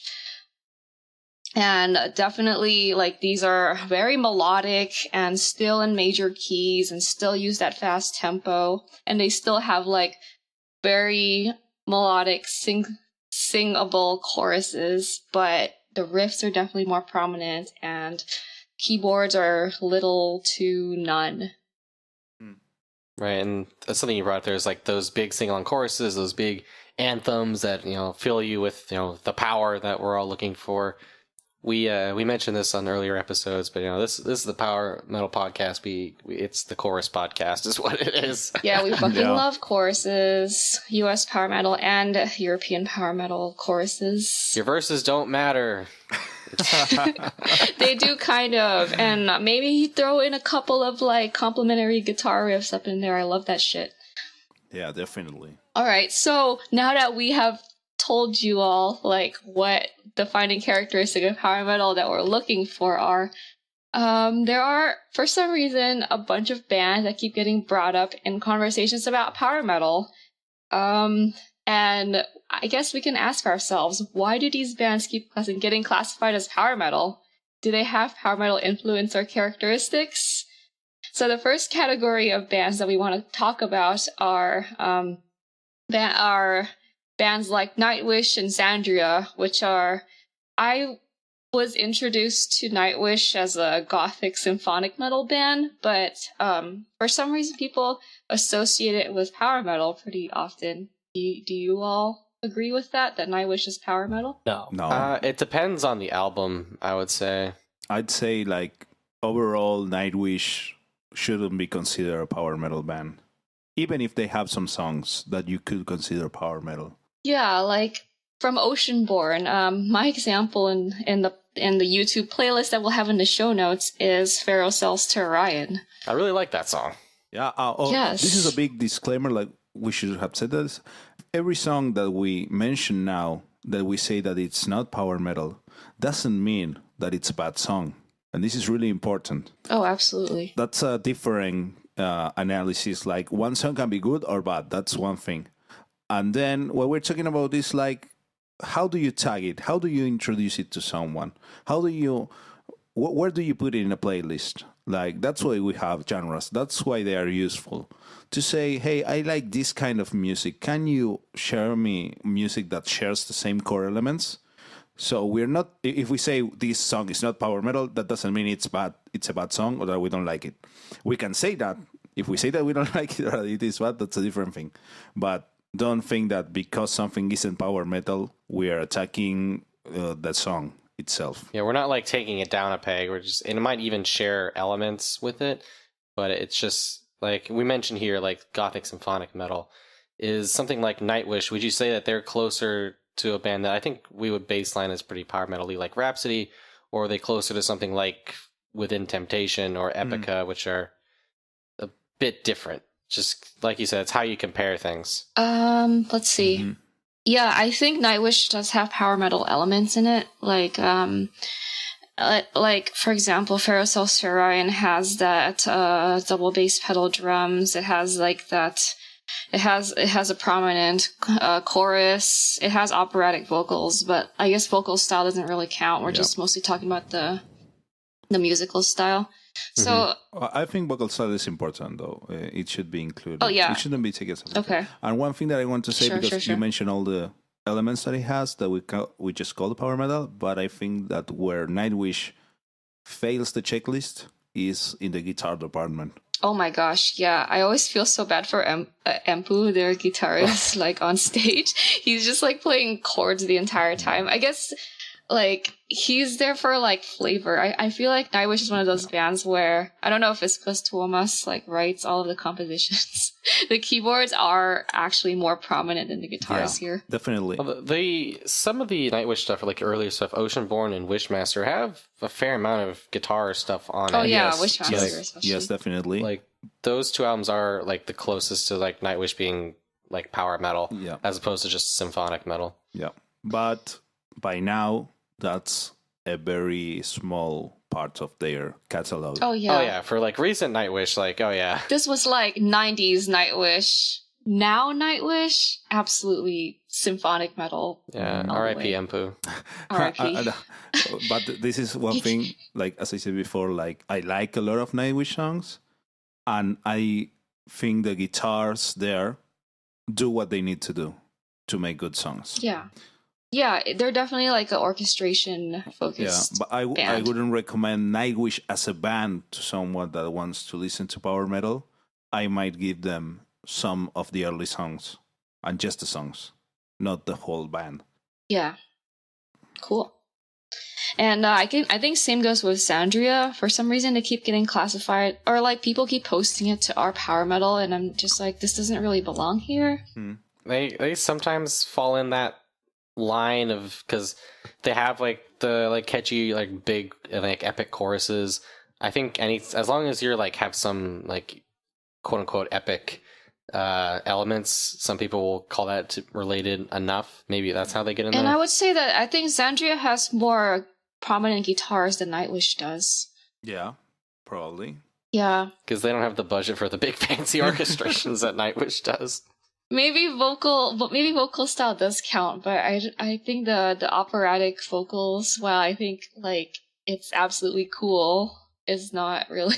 S1: And definitely, like, these are very melodic and still in major keys and still use that fast tempo. And they still have, like, very melodic, singable choruses, but the riffs are definitely more prominent and keyboards are little to none.
S2: Right, and that's something you brought up there is like those big sing-along choruses, those big anthems that, you know, fill you with, you know, the power that we're all looking for. We mentioned this on earlier episodes, but you know this is the power metal podcast. It's the chorus podcast, is what it is.
S1: Yeah, we fucking love choruses, U.S. power metal and European power metal choruses.
S2: Your verses don't matter.
S1: They do kind of, and maybe throw in a couple of like complimentary guitar riffs up in there. I love that shit.
S3: Yeah, definitely.
S1: All right, so now that we have told you all like what defining characteristic of power metal that we're looking for are, there are for some reason a bunch of bands that keep getting brought up in conversations about power metal, and I guess we can ask ourselves, why do these bands keep getting classified as power metal? Do they have power metal influence or characteristics? So the first category of bands that we want to talk about are bands like Nightwish and Xandria, which are... I was introduced to Nightwish as a Gothic symphonic metal band, but for some reason people associate it with power metal pretty often. Do you all agree with that Nightwish is power metal?
S3: No.
S2: It depends on the album, I would say.
S3: I'd say, like, overall, Nightwish shouldn't be considered a power metal band. Even if they have some songs that you could consider power metal.
S1: Yeah, like from Oceanborn. My example in the YouTube playlist that we'll have in the show notes is Pharaoh Sells to Orion.
S2: I really like that song.
S3: Yeah.
S1: Yes.
S3: This is a big disclaimer. Like, we should have said this. Every song that we mention now, that we say that it's not power metal, doesn't mean that it's a bad song. And this is really important.
S1: Oh, absolutely.
S3: That's a different analysis. Like, one song can be good or bad. That's one thing. And then what we're talking about is, like, how do you tag it? How do you introduce it to someone? Where do you put it in a playlist? Like, that's why we have genres. That's why they are useful. To say, hey, I like this kind of music. Can you share me music that shares the same core elements? So we're not. If we say this song is not power metal, that doesn't mean it's bad. It's a bad song or that we don't like it. We can say that. If we say that we don't like it or it is bad, that's a different thing. But don't think that because something isn't power metal, we are attacking that song itself.
S2: Yeah, we're not like taking it down a peg. We're just, and it might even share elements with it, but it's just like we mentioned here, like Gothic symphonic metal is something like Nightwish. Would you say that they're closer to a band that I think we would baseline as pretty power metal-y, like Rhapsody, or are they closer to something like Within Temptation or Epica, which are a bit different? Just like you said, it's how you compare things.
S1: Let's see.
S3: Mm-hmm.
S1: Yeah, I think Nightwish does have power metal elements in it. Like for example, Ferocell Saurian has that double bass pedal drums. It has like that. It has a prominent chorus. It has operatic vocals, but I guess vocal style doesn't really count. We're just mostly talking about the musical style. So
S3: I think vocal style is important, though. It should be included.
S1: Oh, yeah.
S3: It shouldn't be taken separately.
S1: Okay.
S3: And one thing that I want to say, because you mentioned all the elements that it has that we just call the power metal, but I think that where Nightwish fails the checklist is in the guitar department.
S1: Oh my gosh, yeah. I always feel so bad for Empu, their guitarist, like on stage. He's just like playing chords the entire time. I guess like he's there for like flavor. I feel like Nightwish is one of those bands where I don't know if it's because Tuomas like writes all of the compositions. The keyboards are actually more prominent than the guitars here.
S3: Definitely.
S2: Well, some of the Nightwish stuff, like earlier stuff, Oceanborn and Wishmaster, have a fair amount of guitar stuff on it.
S1: Oh yeah,
S3: Yes.
S1: Wishmaster especially.
S3: Yes, definitely.
S2: Like those two albums are like the closest to like Nightwish being like power metal, as opposed to just symphonic metal.
S3: Yeah, but by now that's a very small part of their catalog.
S1: Oh yeah.
S2: Oh yeah, for like recent Nightwish, like
S1: This was like 90s Nightwish. Now Nightwish, absolutely symphonic metal.
S2: Yeah, R.I.P. Empu.
S1: R.I.P.
S3: But this is one thing, like as I said before, like I like a lot of Nightwish songs, and I think the guitars there do what they need to do to make good songs.
S1: Yeah. Yeah, they're definitely like an orchestration focused.
S3: Yeah, but I wouldn't recommend Nightwish as a band to someone that wants to listen to power metal. I might give them some of the early songs and just the songs, not the whole band.
S1: Yeah, cool. And I think same goes with Xandria. For some reason, they keep getting classified, or like people keep posting it to our power metal, and I'm just like, this doesn't really belong here.
S2: They sometimes fall in that line of, because they have like the like catchy like big like epic choruses. I think as long as you're like have some like quote unquote epic elements, some people will call that related enough. Maybe that's how they get in there.
S1: And I would say that I think Xandria has more prominent guitars than Nightwish does.
S3: Yeah, probably.
S1: Yeah,
S2: because they don't have the budget for the big fancy orchestrations that Nightwish does.
S1: Maybe vocal style does count, but I think the operatic vocals, while I think like it's absolutely cool, is not really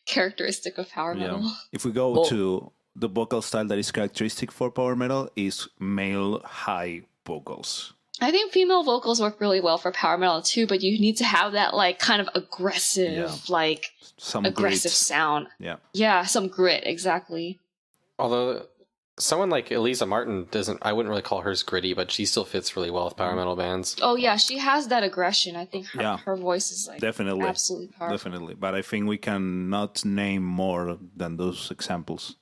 S1: characteristic of power metal.
S3: If we go to the vocal style that is characteristic for power metal is male high vocals.
S1: I think female vocals work really well for power metal too, but you need to have that like kind of aggressive, like
S3: some
S1: aggressive
S3: grit.
S1: Sound.
S3: Yeah,
S1: some grit, exactly.
S2: Although someone like Elisa Martin I wouldn't really call hers gritty, but she still fits really well with power metal bands.
S1: Oh yeah, she has that aggression. I think her voice is like
S3: definitely
S1: absolutely powerful.
S3: Definitely. But I think we cannot name more than those examples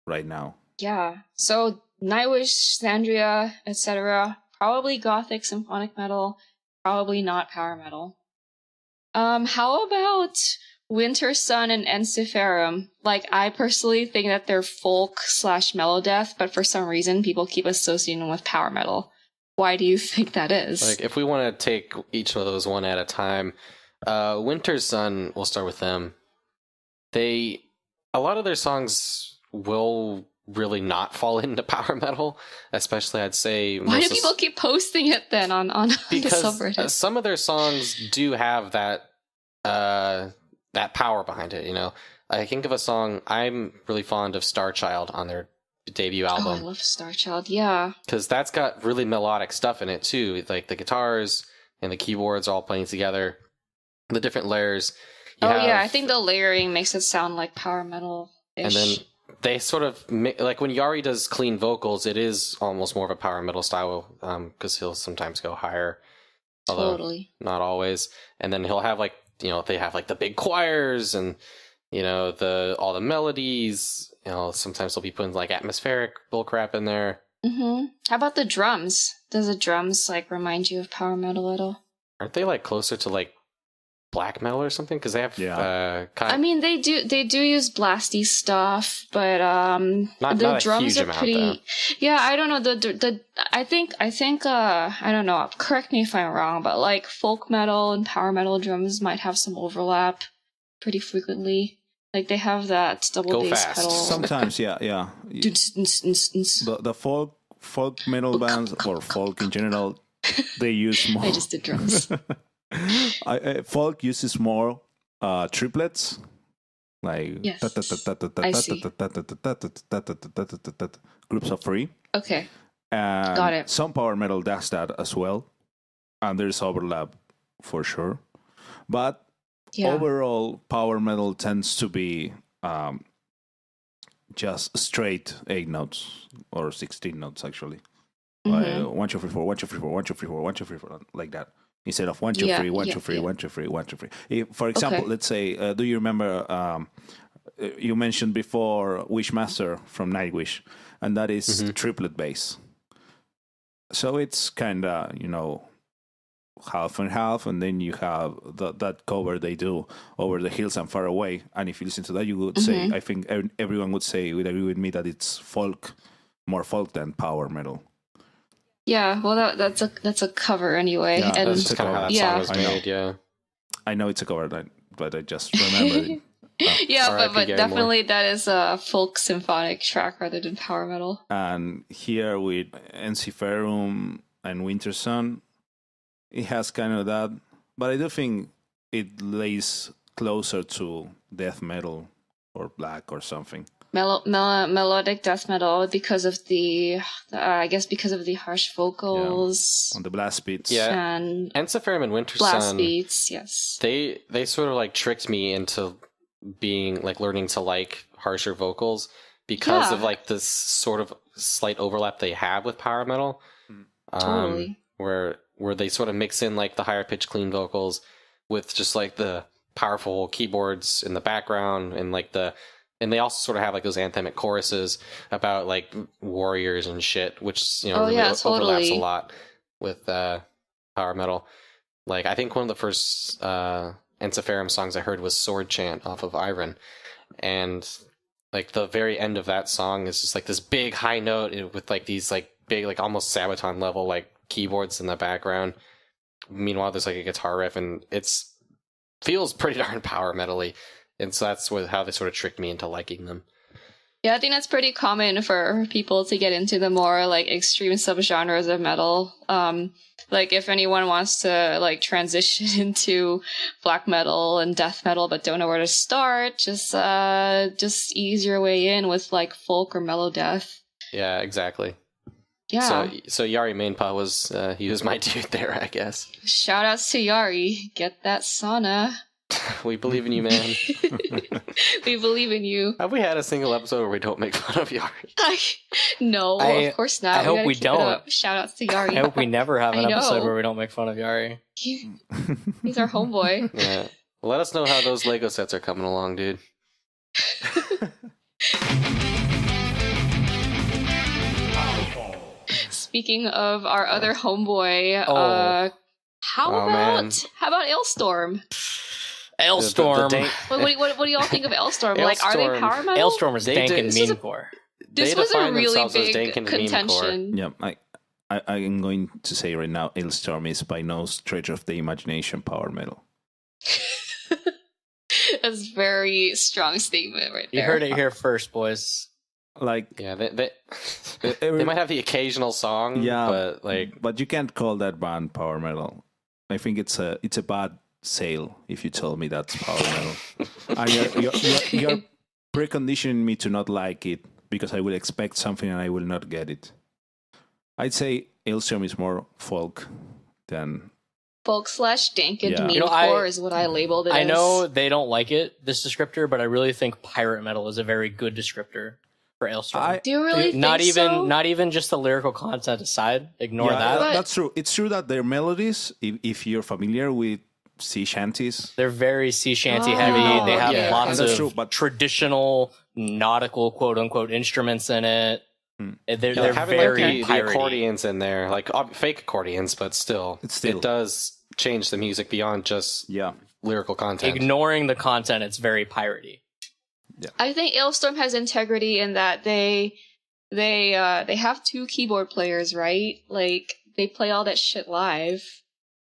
S3: right now.
S1: Yeah. So Nightwish, Xandria, etc. Probably Gothic symphonic metal. Probably not power metal. How about Wintersun and Ensiferum? Like, I personally think that they're folk / melodeath, but for some reason people keep associating them with power metal. Why do you think that is?
S2: Like, if we want to take each of those one at a time, Wintersun, we'll start with them. A lot of their songs will really not fall into power metal, especially I'd say.
S1: Why do people keep posting it then on the subreddit?
S2: Some of their songs do have that power behind it, you know. I think of a song, I'm really fond of Starchild on their debut
S1: Oh, I
S2: album.
S1: love Star Child. Yeah.
S2: Because that's got really melodic stuff in it too, like the guitars and the keyboards all playing together, the different layers.
S1: I think the layering makes it sound like power metal.
S2: And then they sort of like when Yari does clean vocals, it is almost more of a power metal style because he'll sometimes go higher, although
S1: totally
S2: not always. And then he'll have like they have like the big choirs and all the melodies. Sometimes they'll be putting like atmospheric bullcrap in there.
S1: Mm-hmm. How about the drums? Does the drums like remind you of power metal at all?
S2: Aren't they like closer to like black metal or something? Because they have
S1: I mean, they do use blasty stuff, but the drums are pretty. Though. Yeah, I don't know. I think I don't know. Correct me if I'm wrong, but like folk metal and power metal drums might have some overlap pretty frequently. Like they have that double bass pedal.
S3: Sometimes, yeah. The folk metal bands or folk in general, they use more.
S1: I just did drums.
S3: Folk uses more triplets, like groups of three.
S1: Okay,
S3: and
S1: got it.
S3: Some power metal does that as well, and there's overlap for sure. But overall, power metal tends to be just straight 8 notes or 16 notes actually. 1 2 3 4 1 2 3 4 1 2 3 4 1 2 3 4 like that. Instead of 1 2 3 1 2 3 1 2 3 1 2 3. For example, let's say, do you remember? You mentioned before Wishmaster from Nightwish, and that is triplet bass. So it's kind of half and half, and then you have that cover they do over the hills and far away. And if you listen to that, you would say, I think everyone would agree with me that it's folk, more folk than power metal.
S1: Yeah, well, that's a cover anyway,
S3: Yeah,
S1: and
S2: that's kind of how that song was made. Yeah,
S3: I know it's a cover, but I just remember it.
S1: Yeah, but definitely that is a folk symphonic track rather than power metal.
S3: And here with Ensiferum and Wintersun, it has kind of that, but I do think it lays closer to death metal or black or something.
S1: Melodic death metal because of the harsh vocals
S3: on the blast beats.
S2: Yeah,
S1: and
S2: Ensiferum and Wintersun
S1: blast beats. Yes,
S2: they sort of like tricked me into being like learning to like harsher vocals because of like this sort of slight overlap they have with power metal.
S1: Totally,
S2: where they sort of mix in like the higher pitched clean vocals with just like the powerful keyboards in the background and they also sort of have like those anthemic choruses about like warriors and shit, which overlaps a lot with power metal. Like I think one of the first Ensiferum songs I heard was Sword Chant off of Ayreon, and like the very end of that song is just like this big high note with like these like big like almost Sabaton level like keyboards in the background. Meanwhile, there's like a guitar riff, and it's feels pretty darn power metal-y. And so that's how they sort of tricked me into liking them.
S1: Yeah, I think that's pretty common for people to get into the more like extreme subgenres of metal. Like if anyone wants to like transition into black metal and death metal but don't know where to start, just ease your way in with like folk or melodeath.
S2: Yeah, exactly.
S1: Yeah.
S2: So Yari Mainpa he was my dude there, I guess.
S1: Shout outs to Yari. Get that sauna.
S2: We believe in you, man.
S1: We believe in you.
S2: Have we had a single episode where we don't make fun of Yari?
S1: No, of course not.
S4: I hope we don't.
S1: Shout outs to Yari.
S4: I hope we never have an episode where we don't make fun of Yari.
S1: He's our homeboy.
S2: Yeah. Let us know how those Lego sets are coming along, dude.
S1: Speaking of our other homeboy, how about Alestorm?
S4: Alestorm.
S1: What do y'all think of Alestorm? Like, are they power metal?
S4: Alestorm is dankened memecore.
S1: This was a really big contention.
S3: Yeah, I am going to say right now, Alestorm is by no stretch of the imagination power metal.
S1: That's a very strong statement right there.
S4: You heard it here first, boys.
S3: Like,
S2: yeah, they might have the occasional song,
S3: but you can't call that band power metal. I think it's a bad sale if you tell me that's power metal. And you're preconditioning me to not like it because I will expect something and I will not get it. I'd say Alestorm is more folk than...
S1: Folk / dankened
S3: Yeah.
S1: memecore is what I labeled it
S4: I
S1: as.
S4: know they don't like it, this descriptor, but I really think pirate metal is a very good descriptor for Alestorm.
S1: Do you really think
S4: Not
S1: so?
S4: even just the lyrical content aside. Ignore that.
S1: But-
S3: that's true. It's true that their melodies, if you're familiar with sea shanties,
S4: They're very sea shanty
S1: Oh.
S4: heavy. They have
S2: Yeah.
S4: lots
S3: That's
S4: of
S3: true, but-
S4: traditional nautical quote unquote instruments in it. They're
S2: having
S4: very
S2: like the
S4: piratey.
S2: accordions in there, like fake accordions, but still, it does change the music beyond just lyrical content.
S4: Ignoring the content, it's very piratey.
S1: I think Alestorm has integrity in that they have 2 keyboard players, right? Like they play all that shit live.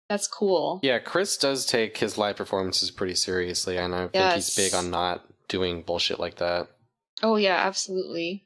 S1: That's cool.
S2: Yeah, Chris does take his live performances pretty seriously, and I think he's big on not doing bullshit like that.
S1: Oh yeah, absolutely.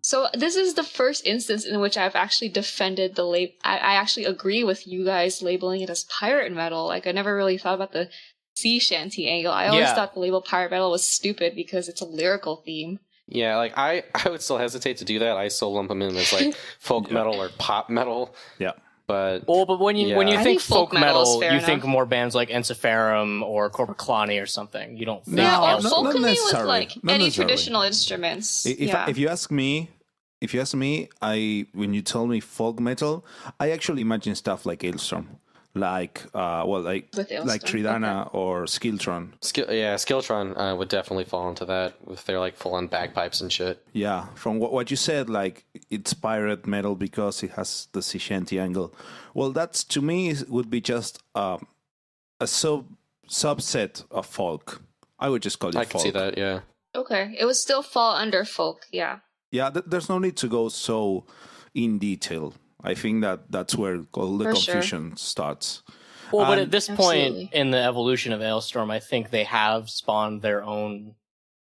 S1: So this is the first instance in which I've actually defended the label. I actually agree with you guys labeling it as pirate metal. Like I never really thought about the sea shanty angle. I always thought the label pirate metal was stupid because it's a lyrical theme.
S2: Yeah, like I would still hesitate to do that. I still lump them in as like folk metal or pop metal.
S3: Yeah.
S2: But
S4: when you
S1: I
S4: think
S1: think
S4: folk
S1: folk metal is
S4: metal,
S1: fair
S4: you
S1: enough.
S4: think more bands like Ensiferum or Corpiclani or something. You don't think
S1: Yeah, or
S3: not
S1: folk can be with
S3: necessarily.
S1: like
S3: Not
S1: any
S3: necessarily.
S1: traditional instruments.
S3: If you ask me, when you tell me folk metal, I actually imagine stuff like Alestorm, like
S1: With Alestorm,
S3: like Tridana or Skiltron.
S2: Skiltron would definitely fall into that with their like full on bagpipes and shit.
S3: Yeah, from what you said, like it's pirate metal because it has the sea shanty angle. Well, that's to me would be just a subset of folk. I would just call it
S2: I
S3: folk.
S2: can see that, yeah.
S1: Okay, it would still fall under folk. Yeah.
S3: Yeah, there's no need to go so in detail. I think that's where all the
S1: For sure.
S3: confusion starts.
S4: Well, but
S3: And-
S4: at this
S1: Absolutely.
S4: point in the evolution of Alestorm, I think they have spawned their own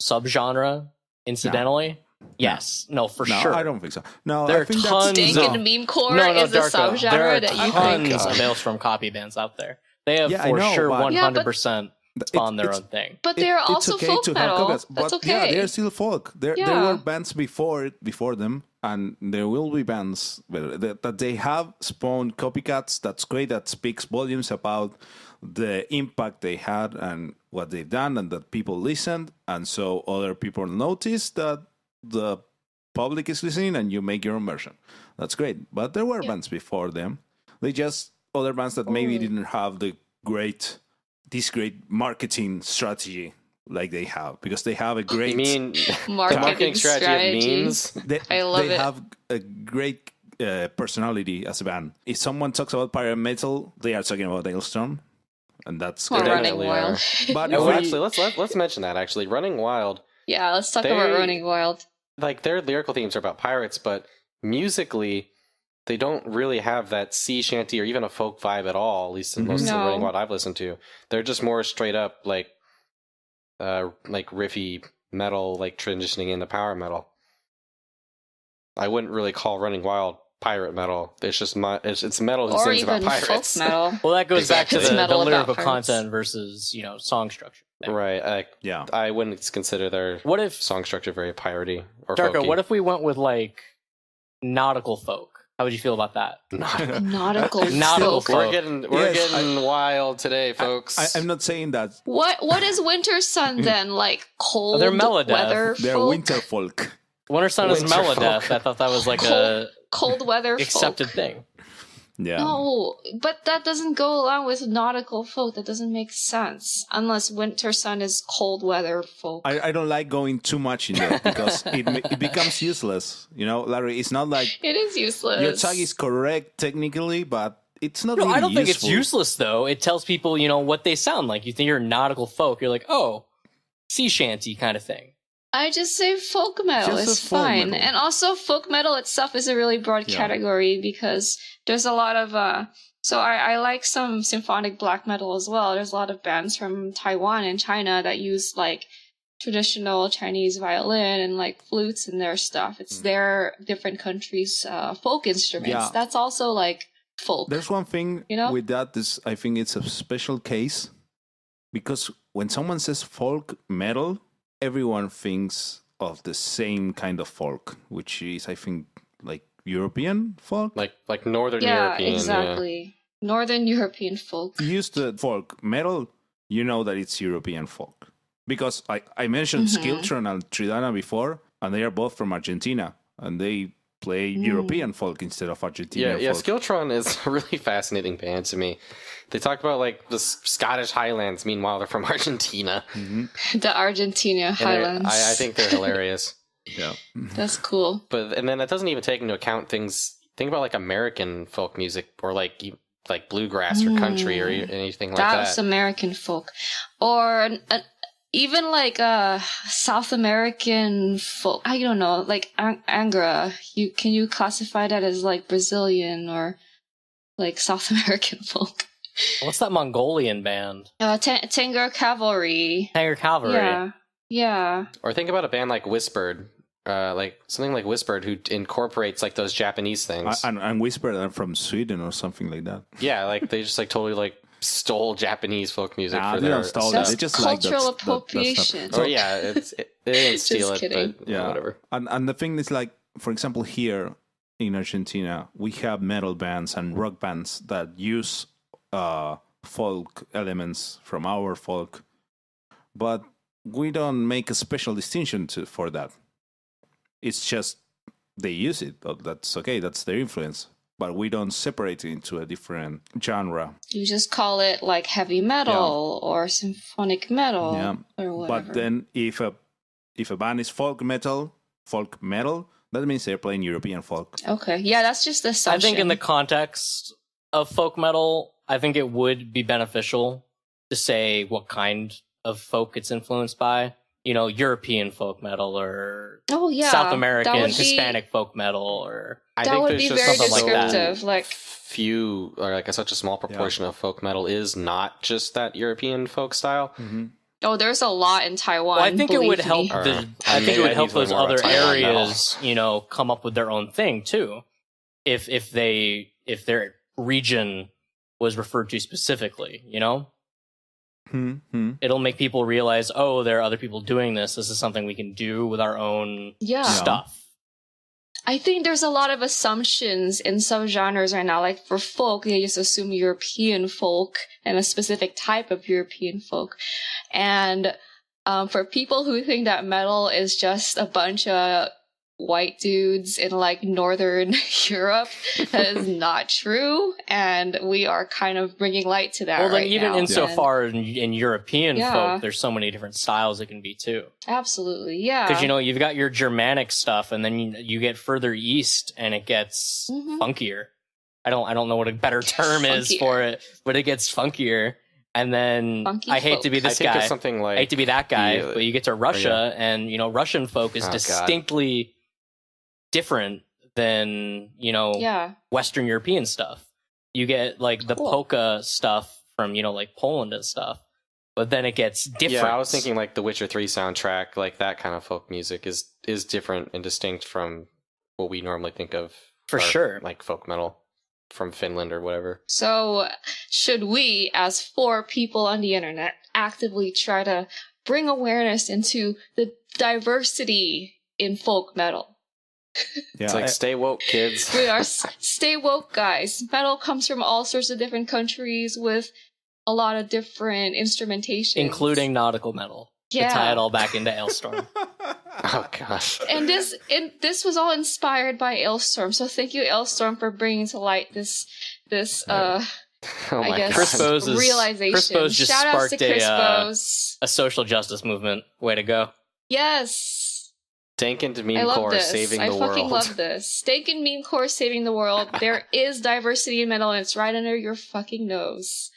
S4: subgenre. Incidentally, yes, no, for
S3: No,
S4: sure.
S3: I don't think so. No,
S4: There
S3: I
S4: are
S3: think
S4: tons
S3: that's...
S1: Dankened memecore
S4: No,
S1: is a
S4: Darko. There
S1: subgenre
S4: are
S1: that you
S4: tons
S1: think.
S4: of Alestorm copy bands out there. They have
S3: Yeah, I
S4: for
S3: know,
S4: sure
S3: but-
S4: 100% spawned their
S3: it's-
S4: own thing.
S1: But they're also
S3: okay
S1: folk
S3: to have
S1: metal.
S3: covers,
S1: That's
S3: but
S1: okay.
S3: yeah, they're still folk. There
S1: Yeah.
S3: were bands before them, and there will be bands that they have spawned copycats. That's great. That speaks volumes about the impact they had and what they've done, and that people listened, and so other people notice that the public is listening, and you make your own version. That's great. But there were bands before them. They just other bands that maybe didn't have this great marketing strategy like they have, because they have a great...
S2: You mean
S1: Marketing
S2: the marketing strategy of memes?
S1: I love
S3: they
S1: it.
S3: have a great personality as a band. If someone talks about pirate metal, they are talking about Alestorm, and that's
S1: Or
S3: great.
S1: Running
S2: definitely
S1: Wild.
S3: But
S2: Oh,
S3: if
S2: actually, let's mention that. Actually, Running Wild,
S1: Yeah, let's talk
S2: They-
S1: about Running Wild.
S2: like their lyrical themes are about pirates, but musically, they don't really have that sea shanty or even a folk vibe at all. At least in most of the
S1: No.
S2: Running Wild I've listened to, they're just more straight up like riffy metal, like transitioning into power metal. I wouldn't really call Running Wild pirate metal. It's just it's metal who
S1: Or
S2: sings
S1: even
S2: about
S1: folk
S2: pirates.
S1: metal.
S4: Well, that goes back to
S1: It's
S4: the
S1: metal about
S4: lyrical
S1: pirates.
S4: content versus, song structure.
S2: Right.
S3: yeah,
S2: I wouldn't consider their
S4: What if,
S2: song structure very piratey or
S4: Darko,
S2: folky.
S4: what if we went with like nautical folk? How would you feel about that?
S1: Nautical
S4: Nautical
S1: folk.
S4: folk.
S2: We're
S3: Yes,
S2: getting wild today, folks.
S3: I'm not saying that
S1: What is Wintersun then? Like cold
S4: They're melodeath.
S1: weather
S3: they're
S1: folk?
S3: winter folk.
S4: Wintersun is
S2: Winter
S4: melodeath.
S2: folk.
S4: I thought that was like
S1: Cold-
S4: a
S1: Cold weather
S4: accepted
S1: folk.
S4: thing.
S3: Yeah,
S1: No, but that doesn't go along with nautical folk. That doesn't make sense. Unless Wintersun is cold weather folk.
S3: I don't like going too much in there because it becomes useless. Larry, it's not like
S1: It is useless.
S3: your tag is correct technically, but it's not
S4: No,
S3: really
S4: I don't think it's
S3: useful.
S4: useless though. It tells people, what they sound like. You think you're nautical folk, you're like, oh, sea shanty kind of thing.
S1: I just say folk metal
S3: Just
S1: is
S3: a folk
S1: fine.
S3: metal.
S1: And also folk metal itself is a really broad
S3: Yeah.
S1: category because there's a lot of so I like some symphonic black metal as well. There's a lot of bands from Taiwan and China that use like traditional Chinese violin and like flutes in their stuff. It's their different countries' folk instruments.
S3: Yeah.
S1: That's also like folk.
S3: There's one thing with that is I think it's a special case because when someone says folk metal, everyone thinks of the same kind of folk, which is, I think, like European folk.
S2: Like Northern
S1: Yeah,
S2: European.
S1: exactly. Northern European folk.
S3: You use the folk metal, you know that it's European folk. Because I mentioned Skiltron and Tridana before, and they are both from Argentina, and they play European folk instead of Argentinian
S2: Yeah,
S3: folk.
S2: Skiltron is a really fascinating band to me. They talk about like the Scottish Highlands, meanwhile they're from Argentina.
S1: The Argentina
S2: And
S1: Highlands.
S2: I think they're hilarious.
S3: Yeah.
S1: That's cool.
S2: And then it doesn't even take into account things. Think about like American folk music or like bluegrass or country or anything like that.
S1: That's American folk. Or even like South American folk. I don't know, like Angra. Can you classify that as like Brazilian or like South American folk?
S4: What's that Mongolian band?
S1: Tanger Cavalry.
S4: Tanger Cavalry.
S1: Yeah.
S2: Or think about a band like Whispered. Like something like Whispered, who incorporates like those Japanese things.
S3: And Whisper are from Sweden or something like that.
S2: Yeah, like they just like totally like stole Japanese folk music
S3: Nah,
S2: for
S3: they
S2: their
S3: don't stole
S1: That's
S3: They just like
S1: cultural
S3: that stuff.
S1: appropriation.
S2: Oh yeah, they didn't steal
S1: Just
S2: it,
S1: kidding.
S2: but yeah, whatever.
S3: And the thing is, like, for example, here in Argentina, we have metal bands and rock bands that use folk elements from our folk, but we don't make a special distinction for that. It's just they use it. That's okay. That's their influence. But we don't separate it into a different genre.
S1: You just call it like heavy metal or symphonic metal or whatever.
S3: But then if a band is folk metal, that means they're playing European folk.
S1: Okay. Yeah, that's just the assumption.
S4: I think in the context of folk metal, I think it would be beneficial to say what kind of folk it's influenced by. You know, European folk metal or South American Hispanic folk metal, or
S2: I
S1: that
S2: think
S1: would
S2: there's
S1: be
S2: just
S1: very
S2: something
S1: descriptive. Like
S2: few or like such a small proportion of folk metal is not just that European folk style.
S1: there's a lot in Taiwan.
S4: well, I think it would
S1: believe
S4: help.
S1: me.
S4: I think it would help those other
S2: Taiwan metal.
S4: areas, you know, come up with their own thing too. If their region was referred to specifically, you know. It'll make people realize, oh, there are other people doing this. This is something we can do with our own stuff.
S1: I think there's a lot of assumptions in some genres right now. Like for folk, they just assume European folk and a specific type of European folk. And for people who think that metal is just a bunch of white dudes in like Northern Europe, that is not true. And we are kind of bringing light to that.
S4: Well, then
S1: right
S4: even
S1: now.
S4: insofar in European folk, there's so many different styles it can be too.
S1: Absolutely, yeah.
S4: Because, you know, you've got your Germanic stuff, and then you get further east, and it gets funkier. I don't know what a better term is for it, but it gets funkier. And then
S1: Funky
S4: I hate
S1: folk.
S4: to be this
S2: I think
S4: guy.
S2: it's something like
S4: I hate to be that guy, but you get to Russia, and, you know, Russian folk is distinctly different than, you know, Western European stuff. You get like the polka stuff from, you know, like Poland and stuff, but then it gets different.
S2: Yeah, I was thinking like the Witcher 3 soundtrack, like that kind of folk music is different and distinct from what we normally think of
S4: for sure,
S2: like folk metal from Finland or whatever.
S1: So should we, as 4 people on the internet, actively try to bring awareness into the diversity in folk metal?
S3: Yeah,
S2: It's like stay woke, kids.
S1: We are stay woke, guys. Metal comes from all sorts of different countries with a lot of different instrumentation,
S4: including nautical metal.
S1: Yeah.
S4: To tie it all back into Alestorm.
S2: Oh gosh.
S1: And this was all inspired by Alestorm. So thank you, Alestorm, for bringing to light this
S2: Oh
S1: I
S2: my
S1: guess
S2: God.
S4: Chris Bose
S1: realization.
S4: just
S1: Shout outs
S4: sparked
S1: to Chris Bose.
S4: a social justice movement. Way to go.
S1: Yes.
S2: dankened
S1: I love
S2: memecore
S1: this.
S2: saving
S1: I
S2: the
S1: fucking
S2: world.
S1: love this. Steak and meme core saving the world. There is diversity in metal, and it's right under your fucking nose.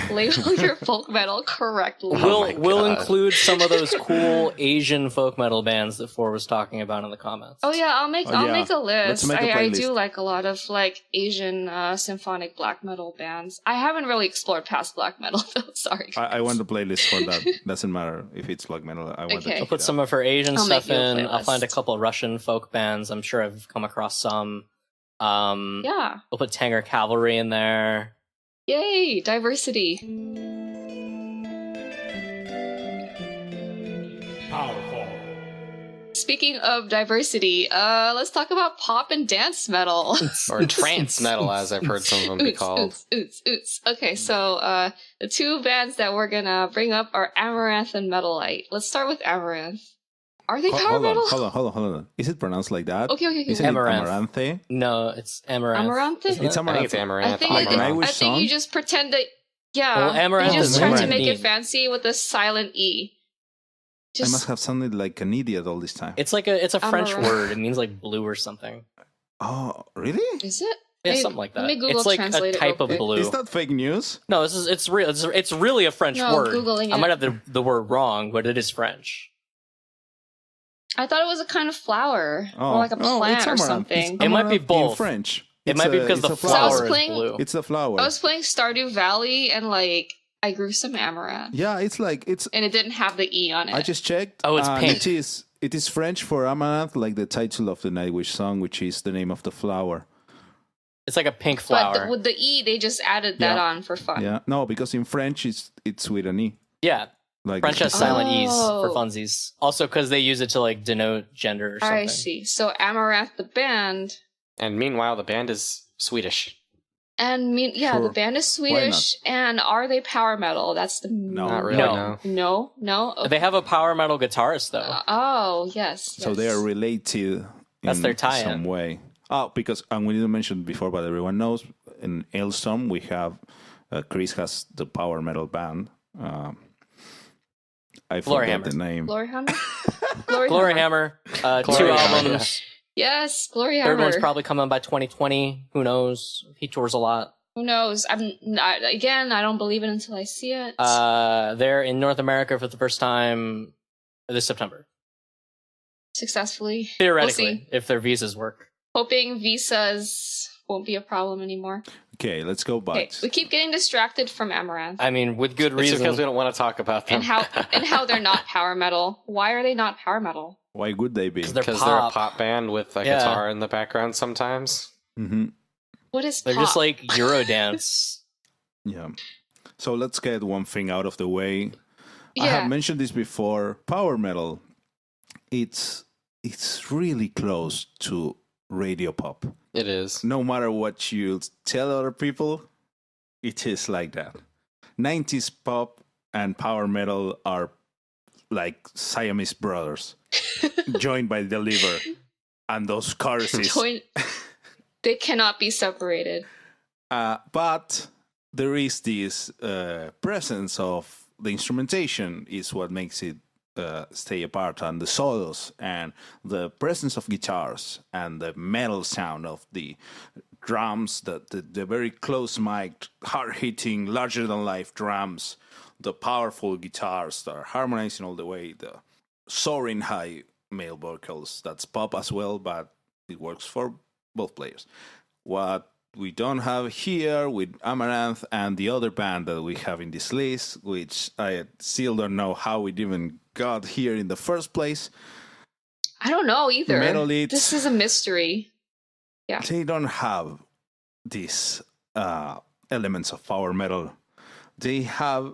S1: Label your folk metal correctly.
S4: We'll include some of those cool Asian folk metal bands that Four was talking about in the comments.
S1: Oh yeah, I'll make a list.
S3: Let's make a
S1: I
S3: playlist.
S1: do like a lot of like Asian symphonic black metal bands. I haven't really explored past black metal though. Sorry.
S3: I want the playlist for that. Doesn't matter if it's black metal. I want
S1: Okay.
S3: to
S4: I'll put some of her Asian
S1: I'll
S4: stuff
S1: make you a
S4: in. I'll
S1: playlist.
S4: find a couple Russian folk bands. I'm sure I've come across some.
S1: Yeah.
S4: We'll put Tanger Cavalry in there.
S1: Yay, diversity. speaking of diversity, let's talk about pop and dance metal.
S2: Or trance metal, as I've heard some of them be called.
S1: Okay, so the two bands that we're gonna bring up are Amaranthe and Metalite. Let's start with Amaranthe. Are they power metal?
S3: Hold on. Is it pronounced like that?
S1: Okay.
S3: Isn't
S4: Amaranthe.
S3: it Amaranthe?
S4: No, it's Amaranthe.
S1: Amaranthe?
S3: It's
S2: I think
S3: Amaranthe.
S2: it's Amaranth.
S1: I think you just pretend that. Yeah,
S4: Well, Amaranthe
S1: you just
S4: is
S1: try to
S4: Amaranth.
S1: make it fancy with a silent E.
S3: I must have sounded like an idiot all this time.
S4: It's a French
S1: Amaranth.
S4: word. It means like blue or something.
S3: Oh, really?
S1: Is it?
S4: Yeah,
S1: Hey,
S4: something like that.
S1: let me Google
S4: It's like a
S1: Translate it
S4: type
S1: real
S4: of
S1: quick.
S4: blue.
S3: Is that fake news?
S4: No, it's real. It's really a French
S1: No,
S4: word.
S1: Googling
S4: I
S1: it.
S4: might have the word wrong, but it is French.
S1: I thought it was a kind of flower
S3: Oh.
S1: or like a
S3: No,
S1: plant
S3: it's
S1: or
S3: Amaranth.
S1: something.
S3: It's
S4: It might be
S3: Amaranth
S4: both.
S3: in French.
S4: It might be because
S3: it's
S4: the
S3: a
S1: So I was
S4: flower
S1: playing-
S4: is blue.
S3: It's the flower.
S1: I was playing Stardew Valley and like I grew some amaranth
S3: Yeah, it's
S1: and it didn't have the E on it.
S3: I just checked.
S4: Oh, it's
S3: and
S4: pink.
S3: It is French for Amaranth, like the title of the Nightwish song, which is the name of the flower.
S4: It's like a pink
S1: but
S4: flower.
S1: with the E, they just added that
S3: Yeah.
S1: on for fun.
S3: Yeah, no, because in French it's with an E.
S4: Yeah,
S3: Like
S4: French has silent E's for
S1: Oh.
S4: funsies. Also, because they use it to like denote gender or something.
S1: I see. So Amaranth, the band,
S2: And meanwhile, the band is Swedish.
S1: and the
S3: Sure.
S1: band is Swedish. And are they power metal? That's the
S2: Not really,
S4: No.
S2: no.
S1: no. Okay.
S4: They have a power metal guitarist though.
S1: Oh yes.
S3: So they are related
S4: That's
S3: in
S4: their tie-in.
S3: some way. Oh, because and we didn't mention it before, but everyone knows in Alestorm we have Chris has the power metal band. I forget
S4: Gloryhammer.
S3: the name.
S1: Gloryhammer.
S4: Gloryhammer, two
S2: Gloryhammer,
S4: albums.
S1: Yes,
S4: Third one's
S1: Gloryhammer.
S4: probably coming by 2020. Who knows? He tours a lot.
S1: Who knows? I don't believe it until I see it.
S4: They're in North America for the first time this September.
S1: Successfully.
S4: Theoretically,
S1: We'll see.
S4: if their visas work.
S1: Hoping visas won't be a problem anymore.
S3: Okay, let's go back.
S1: Okay, we keep getting distracted from Amaranth
S4: I mean, with good
S2: It's
S4: reason.
S2: because we don't want to talk about them.
S1: and how they're not power metal. Why are they not power metal?
S3: Why would they be?
S4: 'Cause they're
S2: Because they're a
S4: pop.
S2: pop band with a
S4: Yeah.
S2: guitar in the background sometimes.
S3: Mm-hmm.
S1: What is
S4: They're
S1: pop?
S4: just like Eurodance.
S3: Yeah. So let's get one thing out of the way. I
S1: Yeah.
S3: have mentioned this before. Power metal, it's really close to radio pop.
S2: It is.
S3: No matter what you tell other people, it is like that. 90s pop and power metal are like Siamese brothers, joined by the liver. And those choruses.
S1: They cannot be separated.
S3: But there is this presence of the instrumentation is what makes it stay apart, and the solos and the presence of guitars and the metal sound of the drums, the very close mic, hard-hitting, larger-than-life drums, the powerful guitars that are harmonizing all the way, the soaring high male vocals. That's pop as well, but it works for both players. What we don't have here with Amaranth and the other band that we have in this list, which I still don't know how it even got here in the first place.
S1: I don't know either.
S3: Metalite.
S1: This is a mystery. Yeah.
S3: They don't have these elements of power metal. They have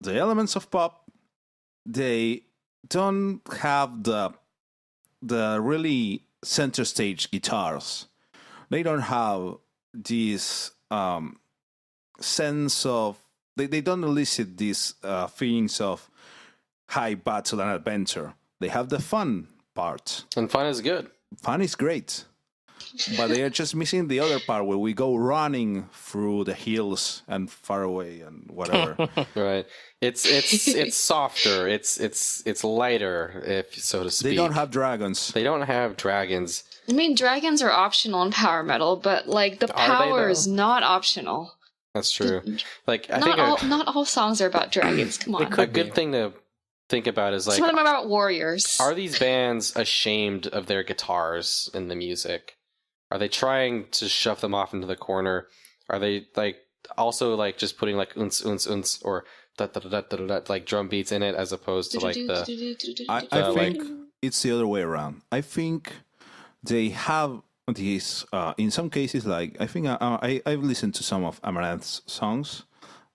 S3: the elements of pop. They don't have the really center stage guitars. They don't have this sense of they don't elicit these feelings of high battle and adventure. They have the fun part.
S2: And fun is good.
S3: Fun is great, but they are just missing the other part where we go running through the hills and far away and whatever.
S2: Right. It's softer. It's lighter, if so to speak.
S3: They don't have dragons.
S2: They don't have dragons.
S1: I mean, dragons are optional in power metal, but like the
S2: Are they,
S1: power
S2: though?
S1: is not optional.
S2: That's true. Like I think
S1: Not all songs are about dragons. Come on.
S2: a good thing to think about is like,
S1: Some of them are about warriors.
S2: are these bands ashamed of their guitars in the music? Are they trying to shove them off into the corner? Are they like also like just putting like unts unts or da da da da da like drum beats in it as opposed to like the
S3: I think it's the other way around. I think they have these in some cases. Like I think I've listened to some of Amaranth's songs.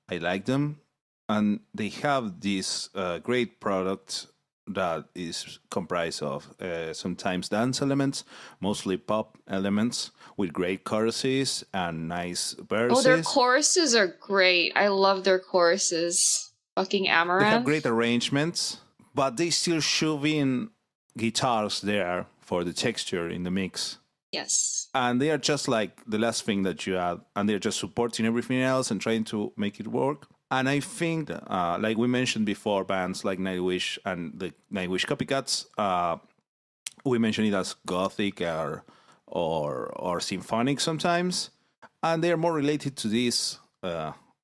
S3: I like them, and they have this great product that is comprised of sometimes dance elements, mostly pop elements, with great choruses and nice verses.
S1: Oh, their choruses are great. I love their choruses. Fucking Amaranth.
S3: They have great arrangements, but they still shove in guitars there for the texture in the mix.
S1: Yes.
S3: And they are just like the last thing that you add, and they're just supporting everything else and trying to make it work. And I think, like we mentioned before, bands like Nightwish and the Nightwish copycats, we mention it as Gothic or symphonic sometimes, and they're more related to this.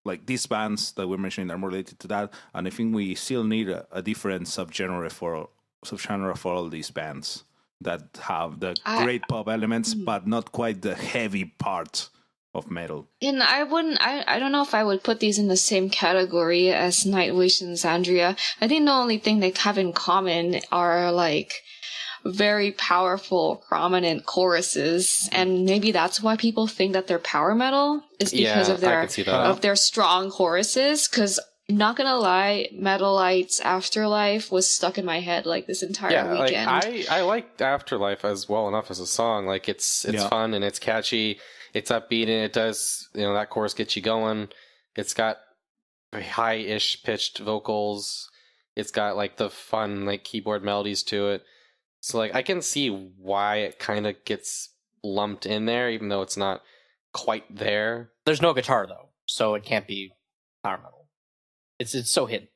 S3: Like these bands that we're mentioning are more related to that, and I think we still need a different subgenre for all these bands that have the great pop elements, but not quite the heavy part of metal.
S1: And I don't know if I would put these in the same category as Nightwish and Xandria. I think the only thing they have in common are like very powerful, prominent choruses, and maybe that's why people think that they're power metal is because of their strong choruses. Because not gonna lie, Metalite's Afterlife was stuck in my head like this entire weekend.
S2: Like, I liked Afterlife as well enough as a song. Like it's fun and it's catchy, it's upbeat, and it does, that chorus gets you going. It's got very high-ish pitched vocals. It's got like the fun like keyboard melodies to it. So like I can see why it kind of gets lumped in there, even though it's not quite there.
S4: There's no guitar though, so it can't be power metal. It's so hidden.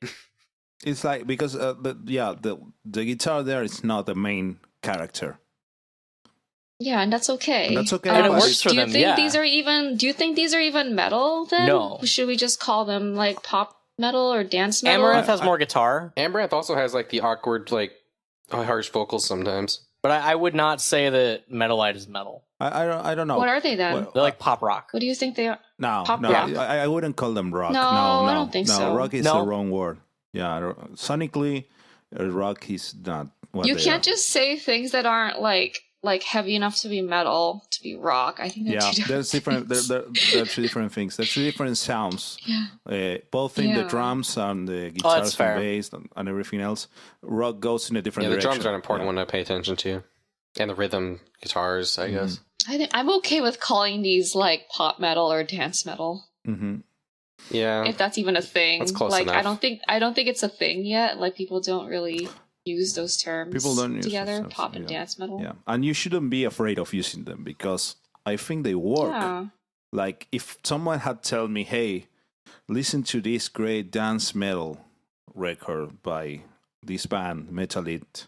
S3: It's like because the guitar there is not the main character.
S1: Yeah, and that's okay.
S3: That's okay.
S4: And it works for them.
S1: Do you think these are even metal then?
S4: No.
S1: Should we just call them like pop metal or dance metal?
S4: Amaranth has more guitar.
S2: Amaranth also has like the awkward, like harsh vocals sometimes.
S4: But I would not say that Metalite is metal.
S3: I don't know.
S1: What are they then?
S3: Well,
S4: They're like pop rock.
S1: What do you think they are?
S3: No,
S1: Pop
S3: no,
S1: rock?
S3: I wouldn't call them rock.
S1: No,
S3: No,
S1: I don't think so.
S3: Rock is
S4: No?
S3: the wrong word. Yeah, sonically, rock is not what
S1: You
S3: they
S1: can't
S3: are.
S1: just say things that aren't like heavy enough to be metal to be rock. I think they're two different
S3: there's different.
S1: things.
S3: There are two different things. There's two different sounds.
S1: Yeah.
S3: Both in the
S1: Yeah.
S3: drums and the
S4: Oh,
S3: guitars
S4: that's fair.
S3: and bass and everything else. Rock goes in a different
S2: Yeah, the
S3: direction.
S2: drums are an important one to pay attention to, and the rhythm guitars, I guess.
S1: I think I'm okay with calling these like pop metal or dance metal.
S3: Mm-hmm.
S2: Yeah,
S1: If that's even a thing.
S2: That's close
S1: like
S2: enough.
S1: I don't think it's a thing yet. Like people don't really use those terms
S3: People don't use
S1: together,
S3: those terms,
S1: pop and
S3: yeah.
S1: dance metal.
S3: Yeah, and you shouldn't be afraid of using them because I think they work.
S1: Yeah.
S3: Like if someone had told me, "Hey, listen to this great dance metal record by this band, Metalite,"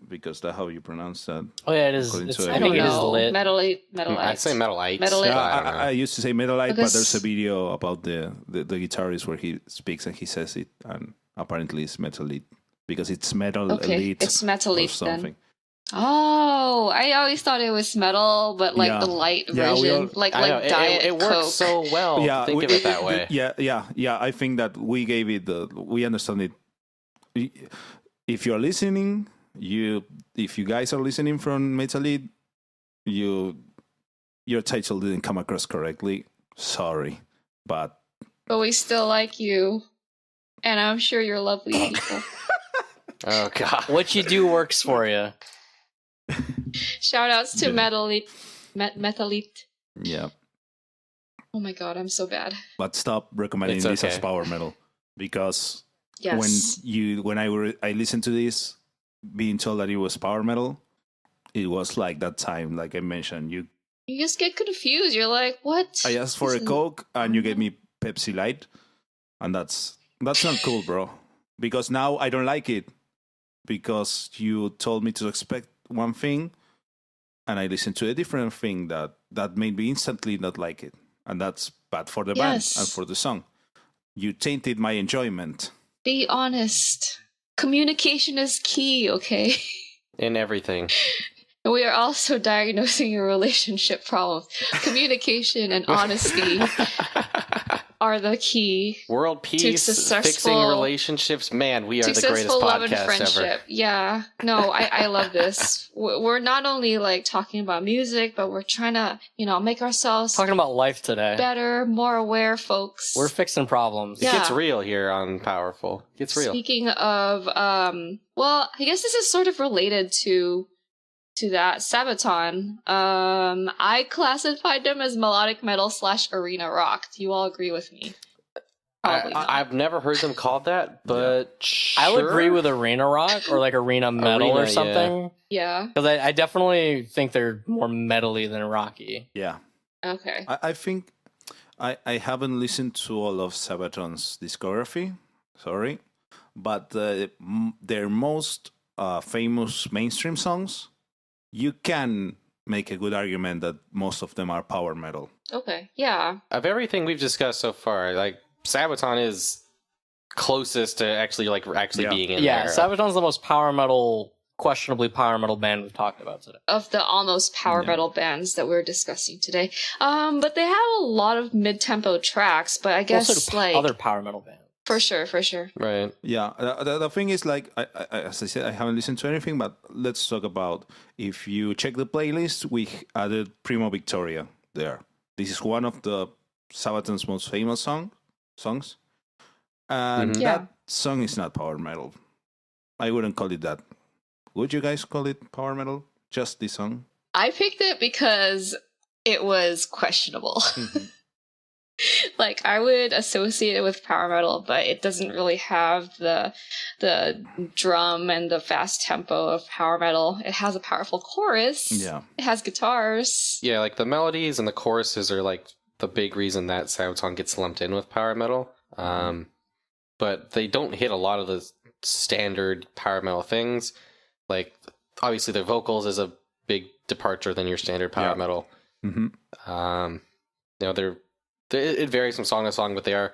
S3: because that's how you pronounce that.
S4: Oh yeah, it is.
S3: According
S4: It's,
S3: to
S4: I
S1: I
S4: think
S1: don't
S4: it is
S1: know.
S4: lit.
S1: Metalite.
S2: I'd say Metalite.
S1: Metalite.
S3: Yeah,
S2: I don't know.
S3: I used to say Metalite, but
S1: Because-
S3: there's a video about the guitarist where he speaks and he says it, and apparently it's Metalite because it's metal
S1: Okay,
S3: elite
S1: it's
S3: or
S1: Metalite
S3: something.
S1: then. Oh, I always thought it was metal, but like
S3: Yeah.
S1: the light
S3: Yeah, we
S1: version,
S3: all-
S1: like
S2: I know,
S1: Diet
S2: it
S1: Coke.
S2: works so well.
S3: Yeah,
S2: Think of it that way.
S3: Yeah. I think that we gave it we understand it. If you're listening, if you guys are listening from Metalite, your title didn't come across correctly. Sorry, but
S1: But we still like you, and I'm sure you're lovely people.
S2: Oh god.
S4: What you do works for you.
S1: Shout outs to
S3: Yeah.
S1: Metalite. Metalite.
S3: yeah.
S1: Oh my god, I'm so bad.
S3: But stop recommending
S2: It's
S3: this as
S2: okay.
S3: power metal because
S1: Yes.
S3: when I listened to this, being told that it was power metal, it was like that time, like I mentioned,
S1: You just get confused. You're like, what?
S3: I asked for a
S1: This is-
S3: Coke and you gave me Pepsi Light, and that's not cool, bro. Because now I don't like it because you told me to expect one thing, and I listened to a different thing that made me instantly not like it, and that's bad for the band
S1: Yes.
S3: and for the song. You tainted my enjoyment.
S1: Be honest. Communication is key, okay?
S2: In everything.
S1: And we are also diagnosing your relationship problems. Communication and honesty are the key.
S2: World peace,
S1: successful-
S2: fixing relationships. Man, we are the greatest
S1: Successful love and
S2: podcast
S1: friendship.
S2: ever.
S1: Yeah. No, I love this. We're not only like talking about music, but we're trying to, make ourselves
S4: Talking about life today.
S1: better, more aware folks.
S4: We're fixing problems.
S2: It
S1: Yeah.
S2: gets real here on Powerful. It gets real.
S1: Speaking of, well, I guess this is sort of related to that Sabaton. I classified them as melodic metal / arena rock. Do you all agree with me? Probably not.
S2: I've never heard them called that, but
S4: I'll
S2: sure.
S4: agree with arena rock or like arena metal
S2: Arena,
S4: or something.
S1: Yeah.
S4: Because I definitely think they're more metally than rocky.
S3: Yeah.
S1: Okay.
S3: I think I haven't listened to all of Sabaton's discography. Sorry. But their most famous mainstream songs, you can make a good argument that most of them are power metal.
S1: Okay. Yeah.
S2: Of everything we've discussed so far, like Sabaton is closest to actually being in
S4: Yeah,
S2: there.
S4: Sabaton's the most questionably power metal band we've talked about today.
S1: Of the almost power metal bands that we're discussing today. But they have a lot of mid-tempo tracks, but I guess
S4: Also,
S1: like
S4: other power metal bands.
S1: for sure.
S2: Right.
S3: Yeah, the thing is, like, I, as I said, I haven't listened to anything, but let's talk about, if you check the playlist, we added Primo Victoria there. This is one of the Sabaton's most famous songs. And
S2: Mhm.
S1: Yeah.
S3: that song is not power metal. I wouldn't call it that. Would you guys call it power metal? Just this song?
S1: I picked it because it was questionable. Like, I would associate it with power metal, but it doesn't really have the drum and the fast tempo of power metal. It has a powerful chorus.
S3: Yeah.
S1: It has guitars.
S2: Yeah, like the melodies and the choruses are like the big reason that Sabaton gets lumped in with power metal. But they don't hit a lot of the standard power metal things. Like, obviously, their vocals is a big departure than your standard power metal.
S3: Mm-hmm.
S2: It varies from song to song, but they are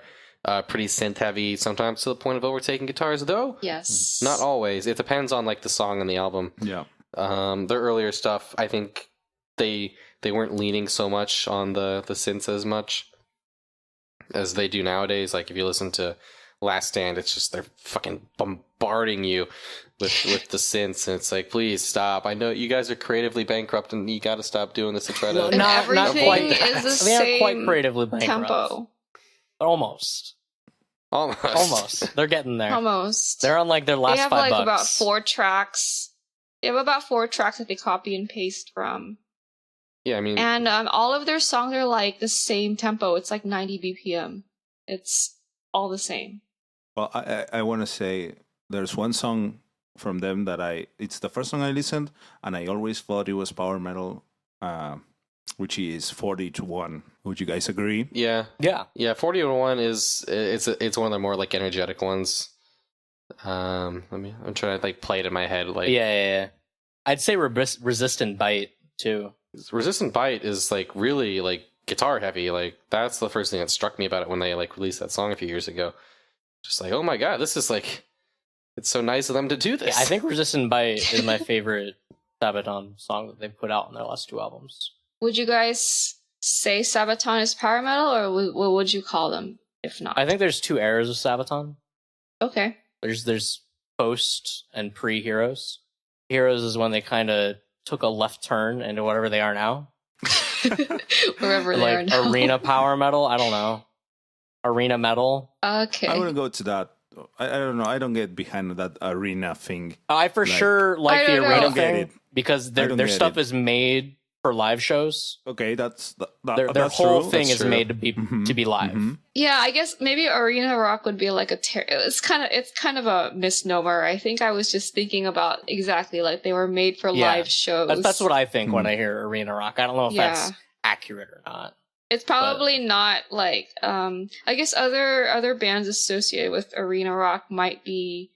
S2: pretty synth heavy, sometimes to the point of overtaking guitars, though.
S1: Yes.
S2: Not always. It depends on like the song and the album.
S3: Yeah.
S2: Their earlier stuff, I think they weren't leaning so much on the synths as much as they do nowadays. Like, if you listen to Last Stand, it's just they're fucking bombarding you with the synths, and it's like, please stop. I know you guys are creatively bankrupt, and you got to stop doing this to try to.
S1: And everything
S4: quite.
S1: is the
S4: They
S1: same
S4: are quite creatively bankrupt.
S1: tempo.
S4: Almost. They're getting there.
S1: Almost.
S4: They're on like their last
S1: They have
S4: 5
S1: like
S4: bucks.
S1: about 4 tracks. They have about 4 tracks that they copy and paste from.
S2: Yeah, I mean,
S1: And all of their songs are like the same tempo. It's like 90 BPM. It's all the same.
S3: Well, I want to say there's one song from them that it's the first song I listened, and I always thought it was power metal, which is 40 to 1. Would you guys agree?
S2: yeah. 4001 it's one of the more like energetic ones. I'm trying to like play it in my head. Like,
S4: Yeah. I'd say Resistant Bite too.
S2: Resistant Bite is like really like guitar heavy. Like, that's the first thing that struck me about it when they like released that song a few years ago. Just like, oh my god, this is like, it's so nice of them to do this.
S4: Yeah, I think Resistant Bite is my favorite Sabaton song that they've put out in their last 2 albums.
S1: Would you guys say Sabaton is power metal, or what would you call them if not?
S4: I think there's 2 eras of Sabaton.
S1: Okay.
S4: There's post and pre Heroes. Heroes is when they kind of took a left turn into whatever they are now.
S1: Wherever they are
S4: Like
S1: now.
S4: arena power metal. I don't know. Arena metal.
S1: Okay.
S3: I wouldn't go to that. I don't know. I don't get behind that arena thing.
S4: I for sure like
S1: I
S4: the
S1: don't know.
S4: arena
S1: I
S3: don't get
S4: thing
S3: it.
S4: because
S3: I
S4: their
S3: don't get
S4: stuff
S3: it.
S4: is made for live shows.
S3: Okay, that's
S4: Their
S3: that's
S4: whole
S3: true.
S4: thing
S2: That's
S4: is
S2: true.
S4: made to be live.
S3: Mhm.
S1: Yeah, I guess maybe arena rock would be like it's kind of a misnomer. I think I was just thinking about exactly like they were made for
S4: Yeah.
S1: live shows.
S4: That's what I think when I hear arena rock. I don't know if that's accurate or not.
S1: It's probably not like I guess other bands associated with arena rock might be,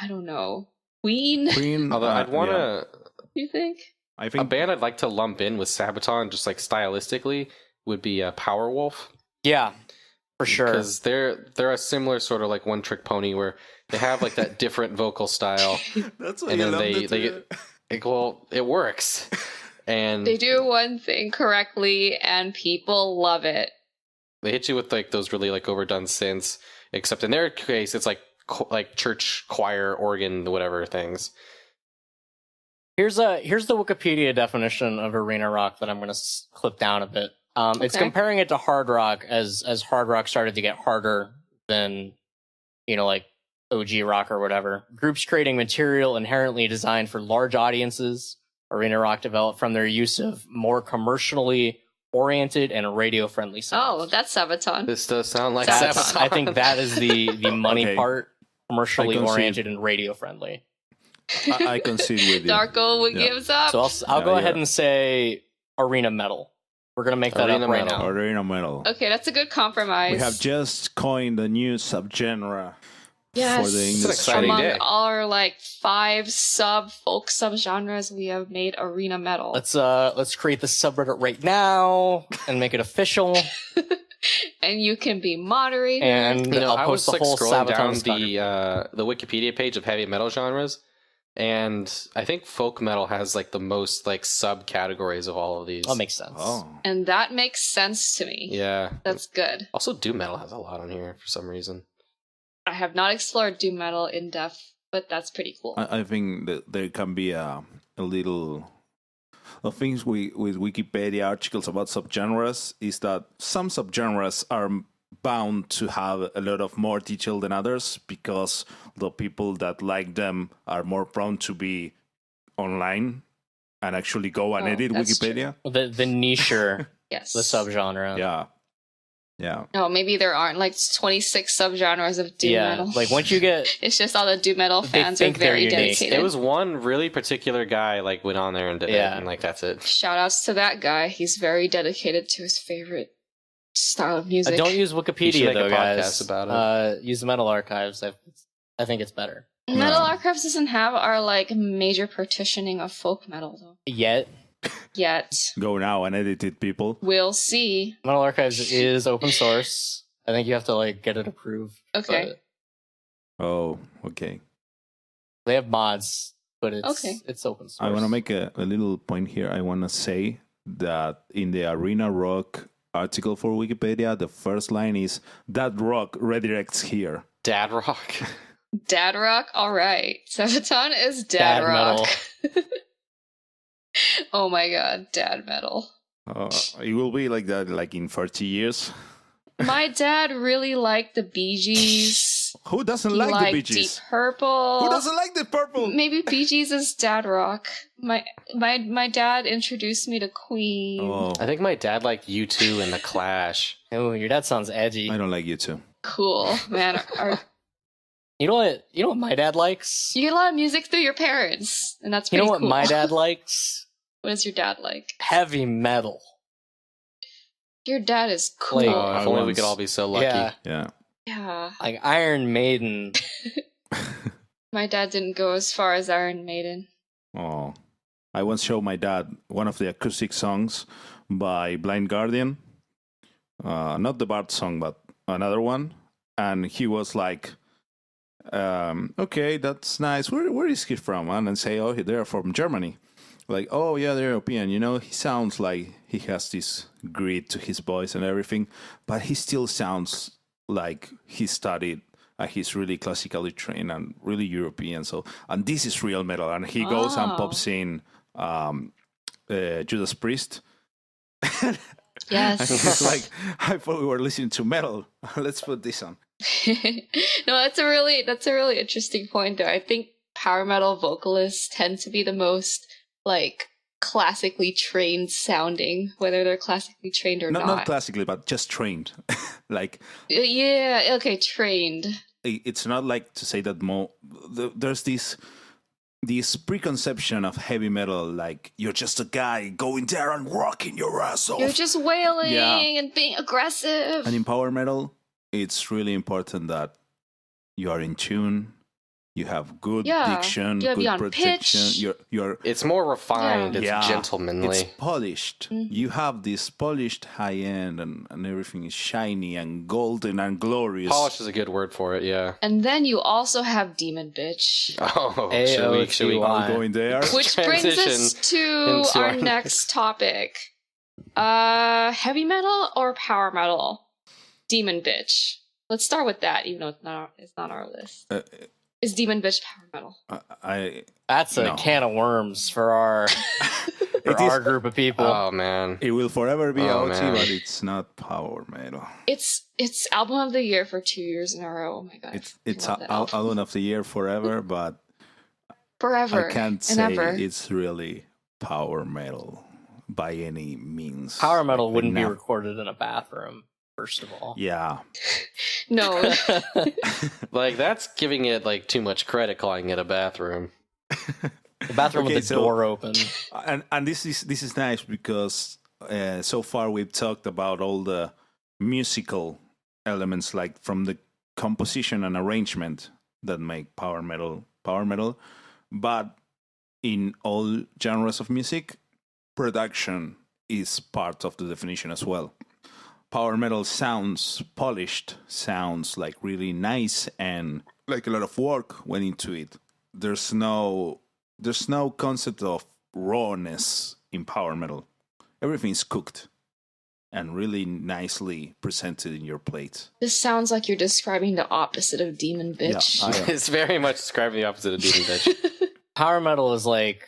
S1: I don't know, Queen.
S3: Queen.
S2: Although I'd want
S3: yeah.
S2: to,
S1: You think?
S3: I
S2: a
S3: think
S2: band I'd like to lump in with Sabaton, just like stylistically, would be Powerwolf.
S4: Yeah, for sure.
S2: Because they're a similar sort of like one trick pony where they have like that different vocal style,
S3: that's what
S2: and
S3: you
S2: then
S3: love
S2: it works. And
S1: They do one thing correctly and people love it.
S2: They hit you with like those really like overdone synths, except in their case, it's like church choir, organ, whatever things.
S4: Here's the Wikipedia definition of arena rock that I'm going to clip down a bit. It's comparing it to hard rock as hard rock started to get harder than, like OG rock or whatever. Groups creating material inherently designed for large audiences. Arena rock developed from their use of more commercially oriented and radio-friendly sounds.
S1: Oh, that's Sabaton.
S2: This does sound like
S1: Sabaton.
S2: Sabaton.
S4: I think that is the money part, commercially
S3: I
S4: oriented and radio-friendly.
S3: I concede with you.
S1: Darko gives up.
S4: So I'll go ahead and say arena metal. We're going to make that
S2: Arena
S4: up right
S2: metal.
S4: now.
S3: Arena metal.
S1: Okay, that's a good compromise.
S3: We have just coined a new subgenre for the
S1: Yes.
S3: industry.
S2: exciting
S1: Among
S2: day.
S1: our 5 folk subgenres, we have made arena metal.
S4: Let's create the subreddit right now and make it official.
S1: And you can be moderator.
S4: And I'll
S2: I was
S4: post the whole
S2: scrolling down
S4: Sabaton
S2: the Wikipedia page of heavy metal genres, and I think folk metal has the most subcategories of all of these.
S4: That makes sense.
S3: Oh.
S1: And that makes sense to me.
S2: Yeah.
S1: That's good.
S2: Also, doom metal has a lot on here for some reason.
S1: I have not explored doom metal in depth, but that's pretty cool.
S3: I think that there can be a little of things with Wikipedia articles about subgenres is that some subgenres are bound to have a lot of more detail than others because the people that like them are more prone to be online and actually go and edit
S1: that's
S3: Wikipedia.
S4: The nicher,
S1: Yes.
S4: the subgenre.
S3: Yeah.
S1: No, maybe there aren't 26 subgenres of doom metal.
S4: Once you get
S1: It's just all the doom metal fans are
S4: think they're
S1: very
S4: unique.
S1: dedicated.
S2: It was one really particular guy went on there and did it, and that's it.
S1: Shout outs to that guy. He's very dedicated to his favorite style of music.
S4: don't use
S2: You should
S4: Wikipedia
S2: make a
S4: though,
S2: podcast
S4: guys.
S2: about
S4: Use the Metal Archives. I think it's better.
S1: Metal Archives doesn't have our major partitioning of folk metal though. Yet.
S3: Go now and edit it, people.
S1: We'll see.
S4: Metal Archives is open source. I think you have to get it approved.
S1: Okay.
S4: but
S3: Oh, okay.
S4: they have mods, but it's open source.
S3: I want to make a little point here. I want to say that in the Arena Rock article for Wikipedia, the first line is, "That rock redirects here."
S2: Dad rock.
S1: Dad rock? Alright. Sabaton is
S4: Dad
S1: dad rock.
S4: metal.
S1: Oh my god, dad metal.
S3: It will be like that in 30 years.
S1: My dad really liked the Bee Gees.
S3: Who doesn't
S1: He
S3: like
S1: liked
S3: the Bee
S1: Deep
S3: Gees?
S1: Purple.
S3: Who doesn't like the purple?
S1: Maybe Bee Gees is dad rock. My dad introduced me to Queen.
S3: Oh,
S2: I think my dad liked U2 and The Clash.
S4: Oh, your dad sounds edgy.
S3: I don't like you too.
S1: Cool, man.
S4: You know what my dad likes?
S1: You get a lot of music through your parents, and that's
S4: You
S1: pretty
S4: know what
S1: cool.
S4: my dad likes?
S1: What does your dad like?
S4: Heavy metal.
S1: Your dad is cool.
S4: Like-
S2: Oh, if only we could all be so lucky.
S4: Yeah,
S3: Yeah.
S1: Yeah.
S4: like Iron Maiden.
S1: My dad didn't go as far as Iron Maiden.
S3: Oh, I once showed my dad one of the acoustic songs by Blind Guardian. Not the Bard song, but another one. And he was like, okay, that's nice. Where is he from? And then say, oh, they're from Germany. Like, oh, yeah, they're European. He sounds like he has this grit to his voice and everything, but he still sounds like he studied. He's really classically trained and really European. And this is real metal. And he goes and pops in Judas Priest.
S1: Yes.
S3: And he's like, I thought we were listening to metal. Let's put this on.
S1: No, that's a really interesting point there. I think power metal vocalists tend to be the most classically trained sounding, whether they're classically trained or not.
S3: Not classically, but just trained.
S1: Yeah, okay, trained.
S3: It's not like to say that there's this preconception of heavy metal, like you're just a guy going there and rocking your ass off.
S1: You're just wailing
S3: Yeah.
S1: and being aggressive.
S3: And in power metal, it's really important that you are in tune. You have good diction,
S1: you gotta be
S3: good
S1: on
S3: protection.
S1: pitch.
S3: You're
S2: It's more refined.
S1: Yeah.
S2: It's gentlemanly.
S3: It's polished.
S1: Mm-hmm.
S3: You have this polished high end, and everything is shiny and golden and glorious.
S2: Polish is a good word for it. Yeah.
S1: And then you also have Demon Bitch.
S2: Oh,
S4: AOTY.
S2: should we?
S3: Are we going there?
S1: Which brings us
S2: Transition
S1: to
S2: into
S1: our
S2: our
S1: next topic. Heavy metal or power metal? Demon Bitch. Let's start with that, even though it's not our list. Is Demon Bitch power metal?
S4: That's a can of worms for our our group of people.
S2: Oh man,
S3: it will forever be OT,
S2: man.
S3: but it's not power metal.
S1: It's album of the year for 2 years in a row. Oh my god!
S3: It's album of the year forever, but
S1: forever.
S3: I can't
S1: and
S3: say
S1: ever.
S3: it's really power metal by any means.
S4: Power metal
S3: Like,
S4: wouldn't be
S3: no.
S4: recorded in a bathroom, first of all.
S3: Yeah.
S1: No.
S2: like that's giving it like too much credit, calling it a bathroom.
S4: The bathroom with the door open.
S3: And this is nice because so far we've talked about all the musical elements, like from the composition and arrangement that make power metal, but in all genres of music, production is part of the definition as well. Power metal sounds polished, sounds like really nice, and like a lot of work went into it. There's no concept of rawness in power metal. Everything's cooked and really nicely presented in your plate.
S1: This sounds like you're describing the opposite of Demon Bitch.
S3: Yeah,
S2: It's very much describing the opposite of Demon Bitch.
S4: Power metal is like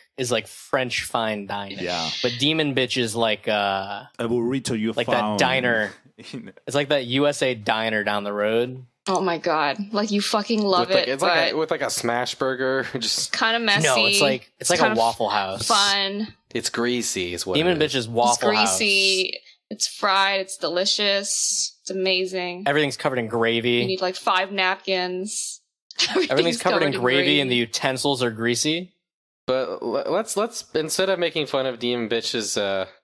S4: French fine dining.
S3: Yeah.
S4: But Demon Bitch is like
S3: A burrito you
S4: like
S3: found
S4: that diner. It's like that USA diner down the road.
S1: Oh my god! Like you fucking love
S2: with
S1: it,
S2: it's
S1: but
S2: like with like a smash burger. Just
S1: kind of messy.
S4: No, it's like
S1: kind
S4: a
S1: of
S4: Waffle House.
S1: Fun.
S2: it's greasy. Is what
S4: Demon
S2: it is.
S4: Bitch is Waffle
S1: It's
S4: House.
S1: greasy. It's fried. It's delicious. It's amazing.
S4: Everything's covered in
S1: You
S4: gravy.
S1: need like 5 napkins.
S4: Everything's covered in gravy, and the utensils are greasy.
S2: But let's instead of making fun of Demon Bitch's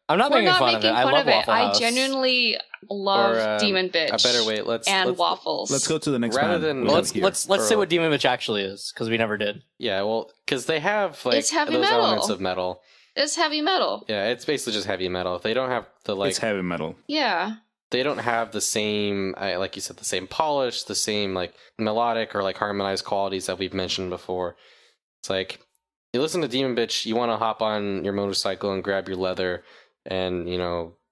S4: I'm not
S1: We're
S4: making
S1: not
S4: fun of
S1: making
S4: it. I
S1: fun
S4: love
S1: of it.
S4: Waffle House.
S1: I genuinely love
S2: Or,
S1: Demon Bitch.
S2: a better way. Let's
S1: waffles.
S3: Let's go to the next
S2: Rather
S3: band.
S2: than-
S3: we
S2: Well,
S3: have here.
S4: Let's say what Demon Bitch actually is, because we never did.
S2: Yeah, well, because they have like
S1: It's heavy
S2: those
S1: metal.
S2: elements of metal.
S1: It's heavy metal.
S2: Yeah, it's basically just heavy metal. They don't have the
S3: It's heavy metal.
S1: Yeah.
S2: they don't have the same, like you said, the same polish, the same like melodic or like harmonized qualities that we've mentioned before. It's like you listen to Demon Bitch, you want to hop on your motorcycle and grab your leather and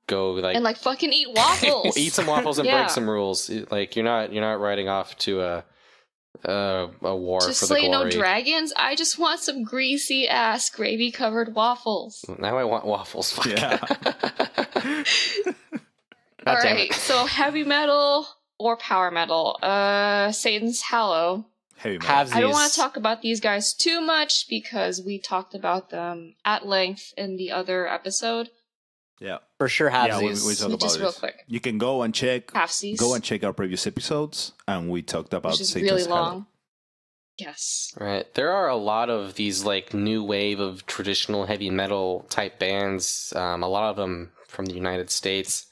S2: go like
S1: And like fucking eat waffles.
S2: eat some waffles and
S1: Yeah.
S2: break some rules. Like you're not riding off to a war
S1: To
S2: for
S1: slay
S2: the
S1: no
S2: glory.
S1: dragons, I just want some greasy ass gravy covered waffles.
S2: Now I want waffles. Fuck.
S3: Yeah.
S4: God damn
S1: Alright,
S4: it.
S1: so heavy metal or power metal? Satan's Hallow.
S3: Heavy metal.
S4: Halvesies.
S1: I don't want to talk about these guys too much because we talked about them at length in the other episode.
S3: Yeah.
S4: For sure,
S3: Yeah, we
S4: halvesies.
S3: talk about
S1: Just
S3: this.
S1: real quick.
S3: You can go and check
S1: Halfsies.
S3: our previous episodes, and we talked about
S1: Which is
S3: Satan's
S1: really
S3: Hallow.
S1: long. Yes.
S2: Right. There are a lot of these like new wave of traditional heavy metal type bands. A lot of them from the United States,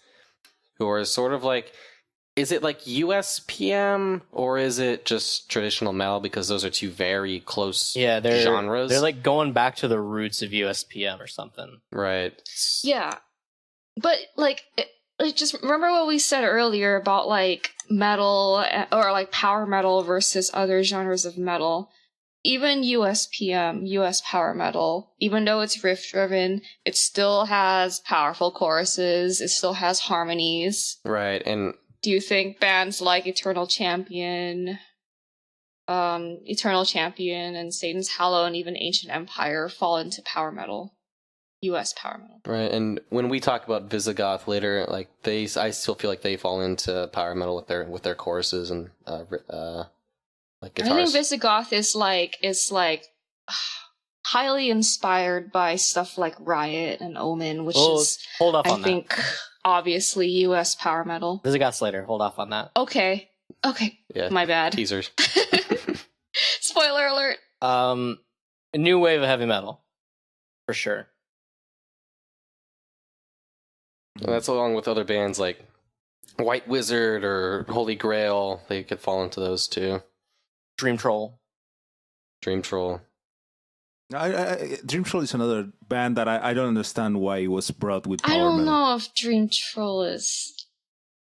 S2: who are sort of like, is it like USPM or is it just traditional metal? Because those are two very close
S4: they're
S2: genres.
S4: They're like going back to the roots of USPM or something.
S2: Right.
S1: Yeah. But, like, just remember what we said earlier about, like, metal, or, like, power metal versus other genres of metal. Even USPM, US power metal, even though it's riff-driven, it still has powerful choruses, it still has harmonies.
S2: Right. And
S1: Do you think bands like Eternal Champion and Satan's Hallow and even Ancient Empire fall into power metal? US power metal.
S2: right. And when we talk about Visigoth later, like I still feel like they fall into power metal with their choruses and like
S1: I
S2: guitars.
S1: think Visigoth is highly inspired by stuff like Riot and Omen, which
S4: Well,
S1: is,
S4: hold off
S1: I
S4: on
S1: think, obviously US power metal.
S4: that. Visigoth Slater. Hold off on that.
S1: Okay,
S2: Yeah.
S1: my bad.
S2: Teasers.
S1: Spoiler alert.
S4: A new wave of heavy metal, for sure.
S2: And that's along with other bands like White Wizard or Holy Grail. They could fall into those too.
S4: Dream Troll.
S2: Dream Troll.
S3: Dream Troll is another band that I don't understand why it was brought with power
S1: I don't
S3: metal.
S1: know if Dream Troll is,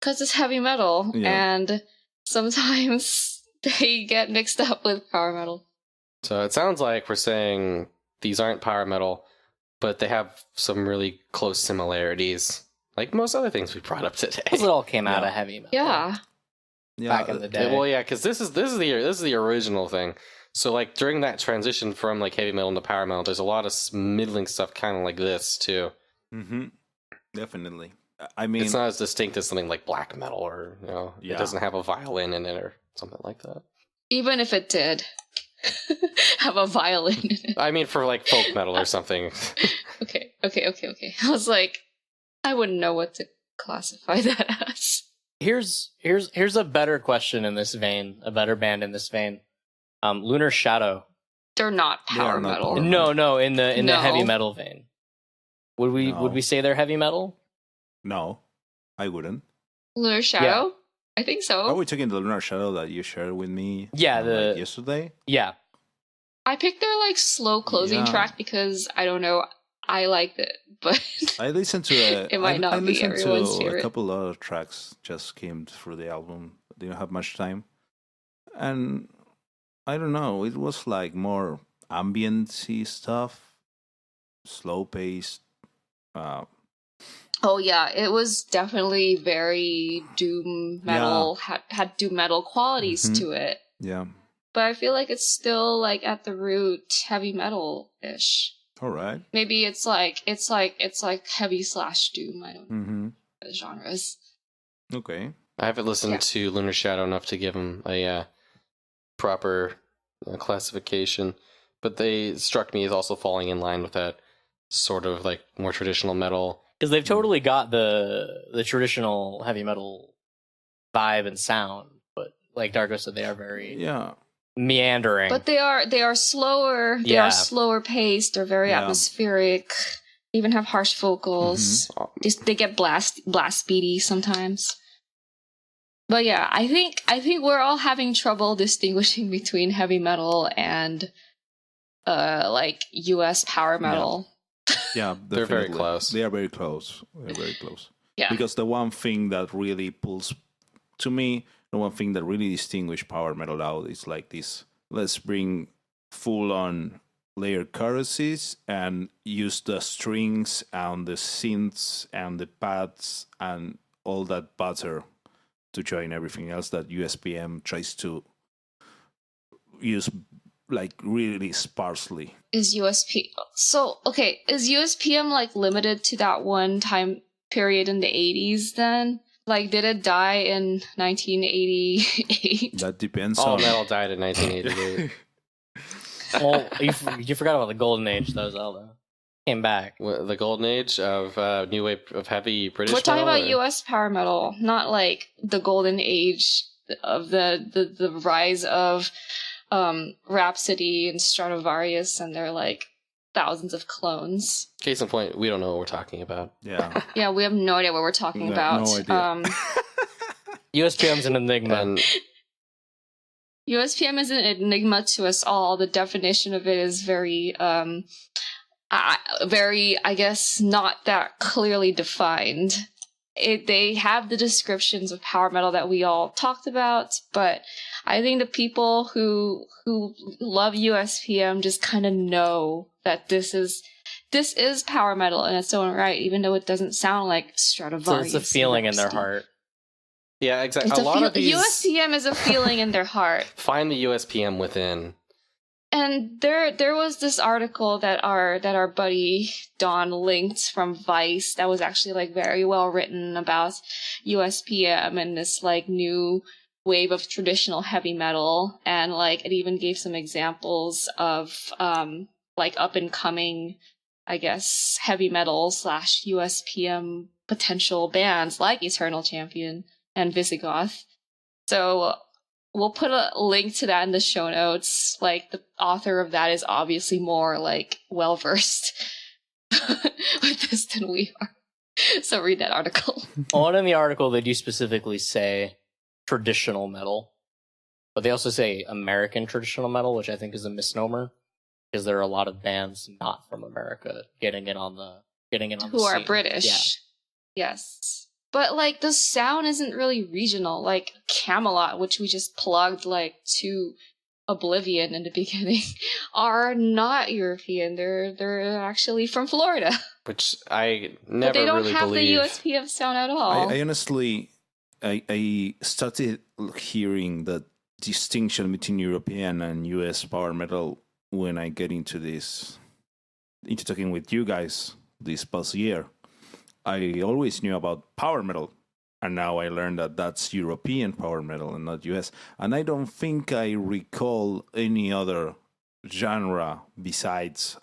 S1: because it's heavy metal,
S3: Yeah.
S1: and sometimes they get mixed up with power metal.
S2: So it sounds like we're saying these aren't power metal, but they have some really close similarities. like most other things we brought up today.
S4: Because it all came out of heavy metal.
S1: Yeah.
S4: Back in the day.
S2: Well, yeah, because this is the original thing. So like during that transition from like heavy metal into power metal, there's a lot of middling stuff kind of like this too.
S3: Mm-hmm. Definitely. I mean,
S2: it's not as distinct as something like black metal, or it doesn't have a violin in it or something like that.
S1: Even if it did have a violin in it.
S2: I mean, for like folk metal or something.
S1: Okay. I was like, I wouldn't know what to classify that as.
S4: Here's a better question in this vein, a better band in this vein. Lunar Shadow.
S1: They're not power metal.
S4: No, in the heavy metal vein. Would we say they're heavy metal?
S3: No, I wouldn't.
S1: Lunar Shadow?
S4: Yeah.
S1: I think so.
S3: Are we talking the Lunar Shadow that you shared with me?
S4: Yeah,
S3: yesterday.
S4: Yeah.
S1: I picked their like slow closing track because I don't know, I liked it, but
S3: I listened to
S1: it might not be everyone's favorite.
S3: A couple other tracks just came through the album. I didn't have much time, and I don't know. It was like more ambient-y stuff, slow paced.
S1: Oh yeah, it was definitely very doom metal. Had doom metal qualities to it.
S3: Yeah,
S1: but I feel like it's still like at the root heavy metal-ish.
S3: All right.
S1: Maybe it's like heavy / doom. I don't know the genres.
S3: Okay.
S2: I haven't listened to Lunar Shadow enough to give them a proper classification, but they struck me as also falling in line with that sort of like more traditional metal.
S4: Because they've totally got the traditional heavy metal vibe and sound, but like Darko said, they are very meandering.
S1: But they are slower. They are slower paced. They're very atmospheric. They even have harsh vocals. They get blast beady sometimes. But yeah, I think we're all having trouble distinguishing between heavy metal and like US power metal.
S3: Yeah,
S2: they're very close.
S3: They are very close. They're very close.
S1: Yeah.
S3: Because the one thing that really pulls, to me, the one thing that really distinguishes power metal out is like this: let's bring full-on layered choruses and use the strings and the synths and the pads and all that butter to join everything else that USPM tries to use like really sparsely.
S1: Is USPM like limited to that one time period in the 80s then? Like, did it die in 1988?
S3: That depends
S2: All
S3: on...
S2: metal died in 1988.
S4: Well, you forgot about the golden age though, Zelda. Came back.
S2: The golden age of new wave of heavy British
S1: We're talking
S2: metal,
S1: about US power metal, not like the golden age of the rise of Rhapsody and Stradivarius and their like thousands of clones.
S2: Case in point, we don't know what we're talking about.
S3: Yeah.
S1: Yeah, we have no idea what we're talking about.
S3: No idea.
S4: USPM's an enigma.
S1: USPM is an enigma to us all. The definition of it is very, I guess, not that clearly defined. They have the descriptions of power metal that we all talked about, but I think the people who love USPM just kind of know that this is power metal in its own right, even though it doesn't sound like Stradivarius.
S4: So it's a feeling in their heart.
S2: Yeah, exactly. A lot of these...
S1: USPM is a feeling in their heart.
S2: Find the USPM within.
S1: And there was this article that our buddy Don linked from Vice that was actually like very well written about USPM and this like new wave of traditional heavy metal, and like it even gave some examples of like up and coming, I guess, heavy metal / USPM potential bands like Eternal Champion and Visigoth. So we'll put a link to that in the show notes. Like, the author of that is obviously more, like, well-versed with this than we are. So read that article.
S4: On in the article, they do specifically say traditional metal. But they also say American traditional metal, which I think is a misnomer. Because there are a lot of bands not from America getting in on the
S1: who are
S4: scene.
S1: British.
S4: Yeah.
S1: Yes. But, like, the sound isn't really regional. Like, Camelot, which we just plugged, like, to oblivion in the beginning, are not European. They're actually from Florida.
S2: which I
S1: But
S2: never
S1: they don't
S2: really
S1: have
S2: believe.
S1: the USP of sound at all.
S3: I honestly, I started hearing the distinction between European and US power metal when I get into talking with you guys this past year. I always knew about power metal, and now I learned that that's European power metal and not US. And I don't think I recall any other genre besides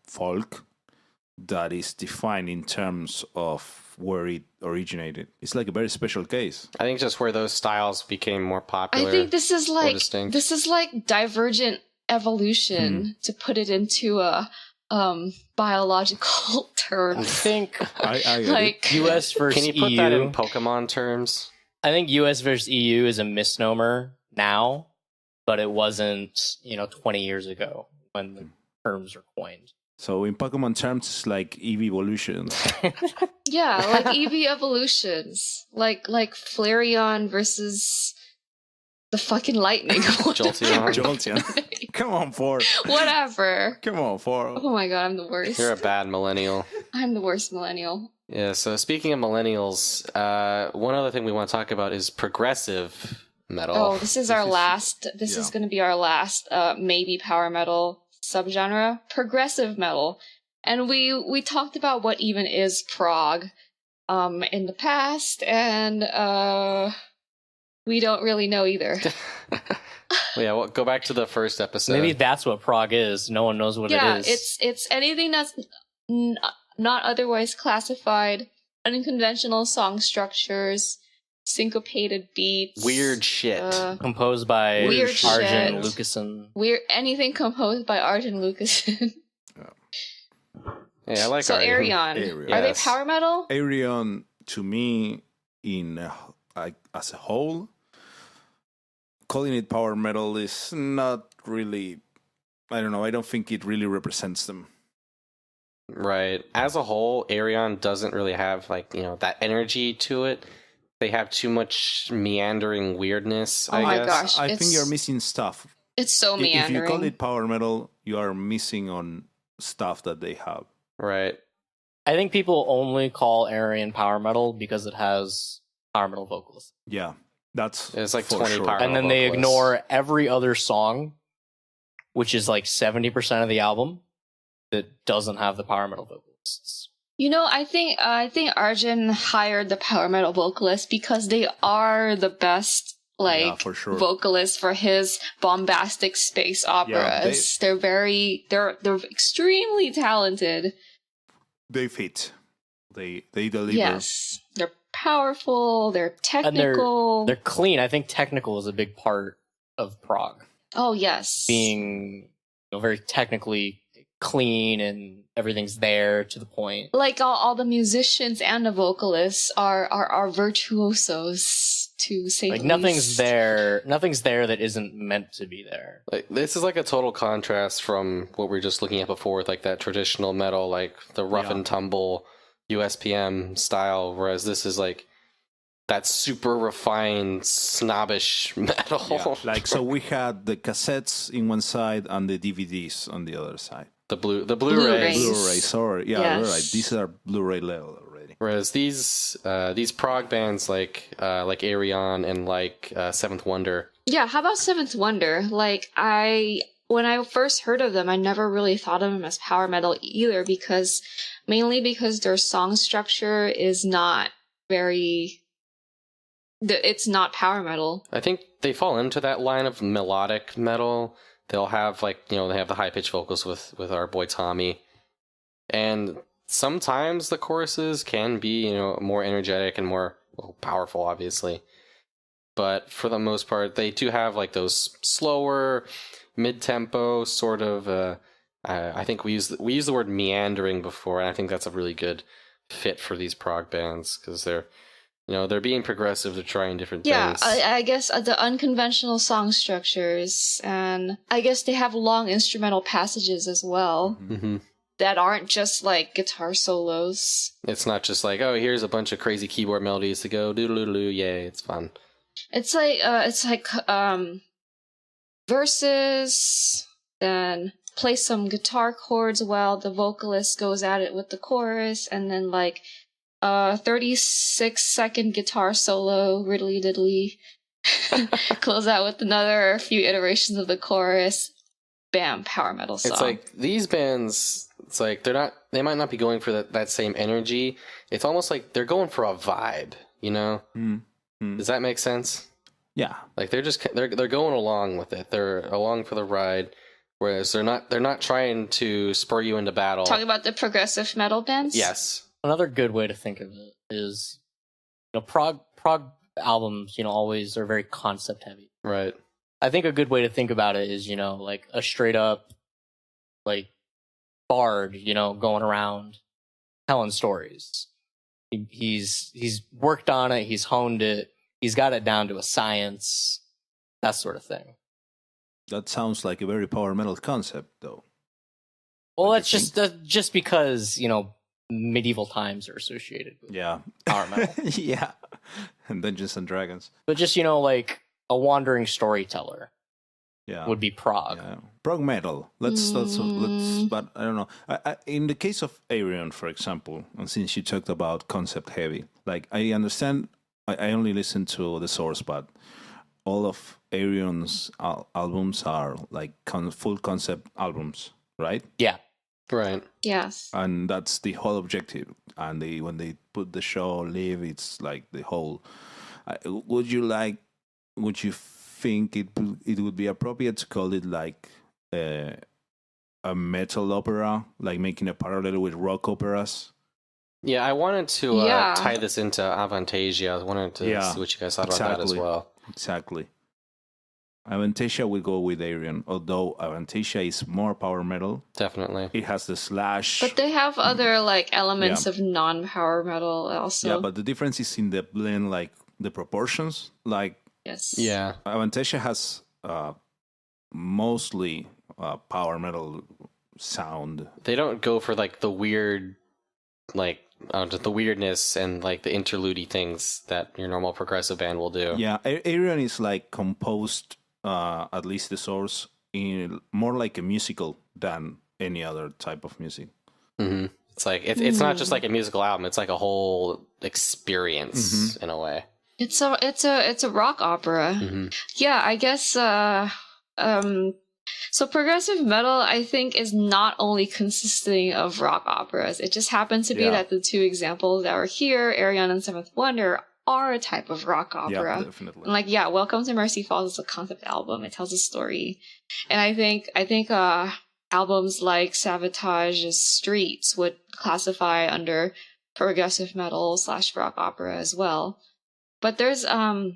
S3: folk that is defined in terms of where it originated. It's like a very special case.
S2: I think just where those styles became more popular.
S1: I think this is
S2: distinct.
S1: like divergent evolution to put it into a biological term.
S4: I think
S3: I
S1: Like
S4: US versus
S2: Can you put
S4: EU.
S2: that in Pokemon terms?
S4: I think US versus EU is a misnomer now, but it wasn't, 20 years ago when the terms were coined.
S3: So in Pokemon terms, it's like EV evolutions.
S1: yeah, like EV evolutions, like Flareon versus the fucking lightning.
S2: Jolteon.
S3: Jolteon. Come on, Four.
S1: Whatever.
S3: Come on, Four.
S1: Oh my god, I'm the worst.
S2: You're a bad millennial.
S1: I'm the worst millennial.
S2: Yeah, so speaking of millennials, one other thing we want to talk about is progressive metal.
S1: Oh, this is our last. This is going to be our last, maybe power metal subgenre, progressive metal, and we talked about what even is prog, in the past, and we don't really know either.
S2: Yeah, well, go back to the first episode.
S4: Maybe that's what prog is. No one knows what it is.
S1: it's anything that's not otherwise classified, unconventional song structures, syncopated beats,
S2: weird shit.
S4: Composed by
S1: Weird
S4: Arjen
S1: shit.
S4: Lucassen.
S1: anything composed by Arjen Lucassen.
S2: Yeah, I like
S1: So Ayreon,
S3: Ayreon.
S1: are they
S2: Yes.
S1: power metal?
S3: Ayreon, to me, as a whole, calling it power metal is not really. I don't know. I don't think it really represents them.
S2: Right. As a whole, Ayreon doesn't really have that energy to it. They have too much meandering weirdness.
S1: Oh
S2: I
S1: my
S2: guess.
S1: gosh.
S3: I
S1: It's-
S3: think you're missing stuff.
S1: It's so
S3: If
S1: meandering.
S3: you call it power metal, you are missing on stuff that they have.
S2: Right.
S4: I think people only call Ayreon power metal because it has power metal vocals.
S3: Yeah, that's
S2: It's like
S3: for
S2: 20
S3: sure.
S2: power
S4: And then
S2: metal
S4: they
S2: vocalists.
S4: ignore every other song, which is like 70% of the album, that doesn't have the power metal vocalists.
S1: I think Arjun hired the power metal vocalists because they are the best
S3: Yeah, for sure.
S1: vocalists for his bombastic space operas. They're extremely talented.
S3: They fit. They deliver.
S1: Yes. They're powerful, they're
S4: And they're
S1: technical.
S4: clean. I think technical is a big part of prog.
S1: Oh yes.
S4: Being very technically clean and everything's there to the point.
S1: like all the musicians and the vocalists are virtuosos, to say
S4: Like
S1: the
S4: nothing's
S1: least.
S4: there that isn't meant to be there.
S2: Like, this is like a total contrast from what we were just looking at before with like that traditional metal, like the rough and tumble USPM style, whereas this is like that super refined snobbish metal.
S3: Yeah. Like, so we had the cassettes in one side and the DVDs on the other side.
S2: the Blu-rays.
S1: Blu-rays.
S3: Blu-ray, sorry. Yeah,
S1: Yes.
S3: right. These are Blu-ray level already.
S2: Whereas these prog bands like Ayreon and like Seventh Wonder,
S1: Yeah, how about Seventh Wonder? Like, when I first heard of them, I never really thought of them as power metal either, mainly because their song structure is not it's not power metal.
S2: I think they fall into that line of melodic metal. They'll have they have the high pitched vocals with our boy Tommy, and sometimes the choruses can be more energetic and more powerful, obviously. But for the most part, they do have like those slower, mid-tempo sort of. I think we used the word meandering before, and I think that's a really good fit for these prog bands because they're being progressive. They're trying different
S1: Yeah,
S2: things.
S1: I guess the unconventional song structures, and I guess they have long instrumental passages as well
S2: Mm-hmm.
S1: that aren't just like guitar solos.
S2: It's not just like, oh, here's a bunch of crazy keyboard melodies to go doodle-doodle, yay, it's fun.
S1: It's like verses, then play some guitar chords while the vocalist goes at it with the chorus, and then like a 36-second guitar solo, riddly diddly. Close out with another few iterations of the chorus. Bam, power metal song.
S2: It's like these bands, it's like they might not be going for that same energy. It's almost like they're going for a vibe, you know? Does that make sense?
S3: Yeah.
S2: Like they're going along with it. They're along for the ride. Whereas they're not trying to spur you into battle.
S1: Talking about the progressive metal bands?
S2: Yes.
S4: Another good way to think of it is, prog albums, always are very concept heavy.
S2: Right.
S4: I think a good way to think about it is, like a straight up, like, bard, going around telling stories. He's worked on it, he's honed it, he's got it down to a science, that sort of thing.
S3: That sounds like a very power metal concept, though.
S4: Well, that's just because, medieval times are associated with power metal.
S3: Yeah. And Dungeons and Dragons.
S4: But just, like a wandering storyteller would be prog.
S3: Yeah. Prog metal. Let's but I don't know. In the case of Ayreon, for example, and since you talked about concept heavy, like I understand, I only listen to the source, but all of Ayreon's albums are like full concept albums, right?
S4: Yeah.
S2: Right.
S1: Yes.
S3: And that's the whole objective. And when they put the show live, it's like the whole. Would you think it would be appropriate to call it like a metal opera, like making a parallel with rock operas?
S2: Yeah, I wanted to tie this into Avantasia. I wanted to see what you guys thought about that as well.
S3: Exactly. Avantasia will go with Ayreon, although Avantasia is more power metal.
S2: Definitely.
S3: It has the slash.
S1: But they have other like elements of non-power metal also.
S3: Yeah, but the difference is in the blend, like the proportions. Like,
S1: yes.
S2: Yeah. Avantasia
S3: has mostly power metal sound.
S2: They don't go for like the weird, like just the weirdness and like the interlude things that your normal progressive band will do.
S3: Yeah, Ayreon is like composed, at least the source, in more like a musical than any other type of music.
S2: Mm-hmm. It's like it's not just like a musical album; it's like a whole experience in a way.
S1: It's a rock opera.
S2: Mm-hmm.
S1: Yeah, I guess. So progressive metal, I think, is not only consisting of rock operas. It just happens to be that the two examples that were here, Ayreon and Seventh Wonder, are a type of rock opera.
S3: Yeah, definitely.
S1: And like, Welcome to Mercy Falls is a concept album. It tells a story. And I think albums like Savage's Streets would classify under progressive metal / rock opera as well. But there's, I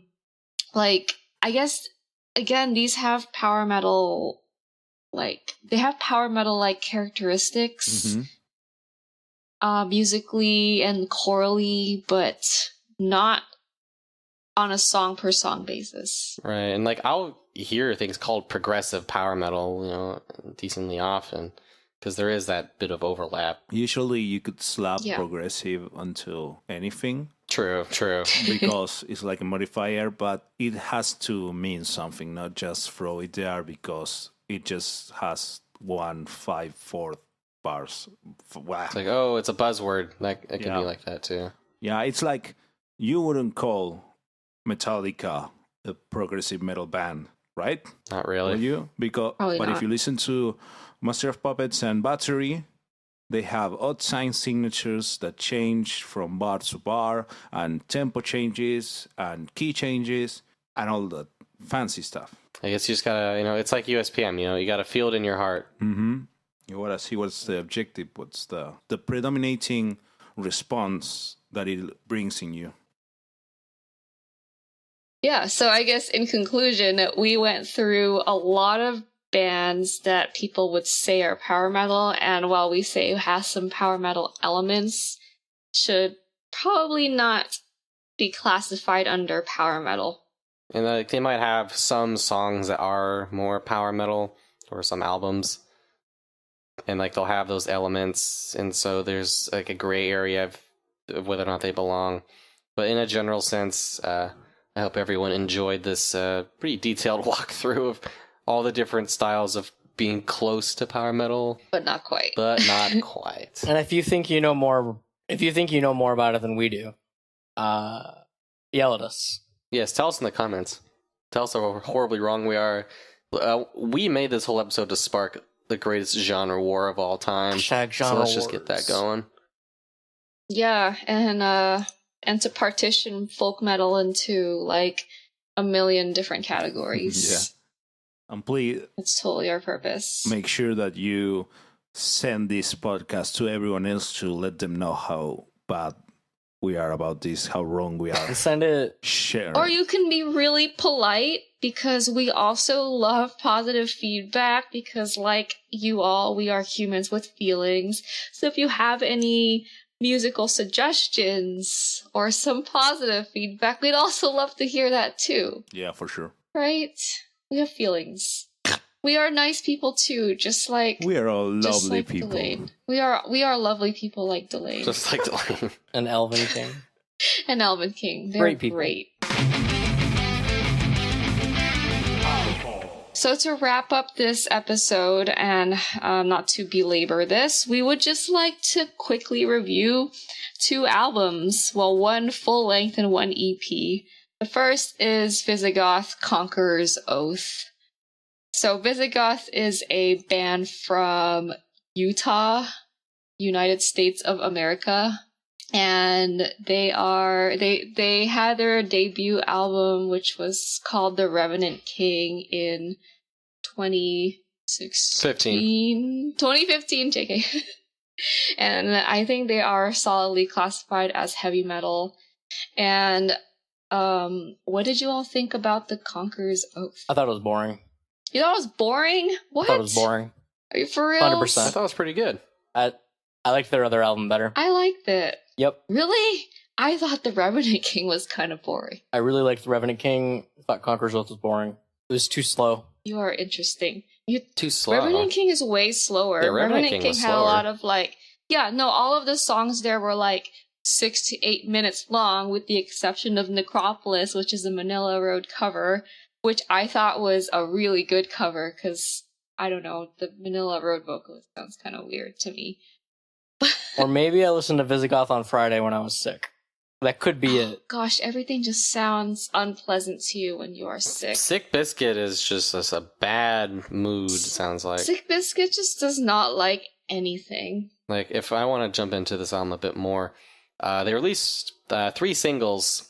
S1: guess, again, these have power metal, like characteristics, musically and chorally, but not on a song per song basis.
S2: Right, and like I'll hear things called progressive power metal, decently often, because there is that bit of overlap.
S3: Usually you could slap progressive onto anything.
S2: True.
S3: Because it's like a modifier, but it has to mean something, not just throw it there because it just has 1/5/4 bars. Wow.
S2: It's like, oh, it's a buzzword. Like it can be like that too.
S3: Yeah, it's like you wouldn't call Metallica a progressive metal band, right?
S2: Not really.
S3: Would you? If you listen to Master of Puppets and Battery, they have odd sign signatures that change from bar to bar, and tempo changes, and key changes, and all that fancy stuff.
S2: I guess you just gotta, it's like USPM, you gotta feel it in your heart.
S3: Mm-hmm. You wanna see what's the objective, what's the predominating response that it brings in you.
S1: Yeah, so I guess in conclusion, we went through a lot of bands that people would say are power metal, and while we say it has some power metal elements, should probably not be classified under power metal.
S2: And like they might have some songs that are more power metal, or some albums, and like they'll have those elements, and so there's like a gray area of whether or not they belong. But in a general sense, I hope everyone enjoyed this pretty detailed walkthrough of all the different styles of being close to power metal,
S1: but not quite.
S2: but not quite.
S4: And if you think you know more about it than we do, yell at us.
S2: Yes, tell us in the comments. Tell us how horribly wrong we are. We made this whole episode to spark the greatest genre war of all time.
S4: Hashtag genre
S2: so let's just get that
S4: wars.
S2: going.
S1: Yeah, and to partition folk metal into like a million different categories.
S3: Yeah. And please
S1: It's totally our purpose.
S3: make sure that you send this podcast to everyone else to let them know how bad we are about this, how wrong we are.
S4: And send it.
S3: Share.
S1: Or you can be really polite because we also love positive feedback because like you all, we are humans with feelings. So if you have any musical suggestions or some positive feedback, we'd also love to hear that too.
S3: Yeah, for sure.
S1: Right? We have feelings. We are nice people too, just like
S3: We are all
S1: just
S3: lovely
S1: like
S3: people.
S1: Delane. We are lovely people like Delane
S2: Just like the
S4: An Elven King.
S1: and Alvin King. They're
S4: Great people.
S1: great. So to wrap up this episode and not to belabor this, we would just like to quickly review 2 albums. Well, 1 full length and 1 EP. The first is Visigoth Conqueror's Oath. So Visigoth is a band from Utah, United States of America. And they had their debut album, which was called The Revenant King in 2015, JK. And I think they are solidly classified as heavy metal. And what did you all think about the Conqueror's Oath?
S4: I thought it was boring.
S1: You thought it was boring? What?
S4: I thought it was boring.
S1: Are you for real?
S4: 100%.
S2: I thought it was pretty good.
S4: I liked their other album better.
S1: I liked it.
S4: Yep.
S1: Really? I thought The Revenant King was kind of boring.
S4: I really liked The Revenant King. I thought Conqueror's Oath was boring. It was too slow.
S1: You are interesting.
S2: Too slow.
S1: Revenant King is way slower.
S2: Yeah, Revenant King was
S1: had a
S2: slower.
S1: lot of all of the songs there were like 6 to 8 minutes long, with the exception of Necropolis, which is a Manila Road cover, which I thought was a really good cover because, I don't know, the Manila Road vocalist sounds kind of weird to me.
S4: Or maybe I listened to Visigoth on Friday when I was sick. That could be it.
S1: Gosh, everything just sounds unpleasant to you when you are sick.
S2: Sick Biscuit is just a bad mood, it sounds like.
S1: Sick Biscuit just does not like anything.
S2: Like, if I want to jump into this album a bit more, they released 3 singles,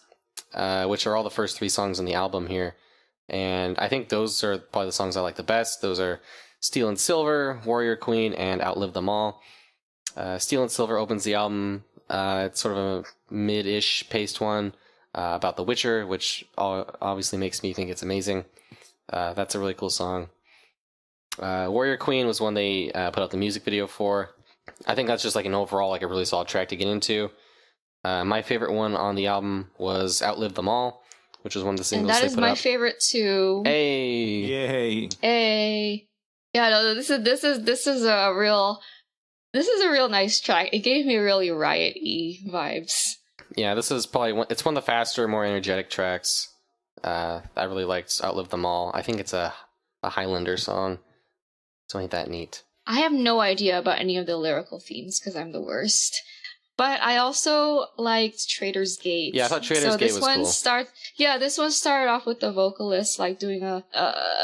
S2: which are all the first 3 songs on the album here. And I think those are probably the songs I like the best. Those are Steel and Silver, Warrior Queen, and Outlive Them All. Steel and Silver opens the album. It's sort of a mid-ish paced one about The Witcher, which obviously makes me think it's amazing. That's a really cool song. Warrior Queen was one they put out the music video for. I think that's just like an overall like a really solid track to get into. My favorite one on the album was Outlive Them All, which was one of the singles
S1: And that
S2: they
S1: is
S2: put
S1: my
S2: up.
S1: favorite too.
S2: Hey!
S3: Yay.
S1: Hey. Yeah, no, this is a real nice track. It gave me really Riot-y vibes.
S2: Yeah, this is probably it's one of the faster, more energetic tracks. I really liked Outlive Them All. I think it's a Highlander song, so ain't that neat.
S1: I have no idea about any of the lyrical themes because I'm the worst. But I also liked Trader's Gate.
S2: Yeah, I thought Trader's Gate was cool.
S1: This one started off with the vocalist like doing a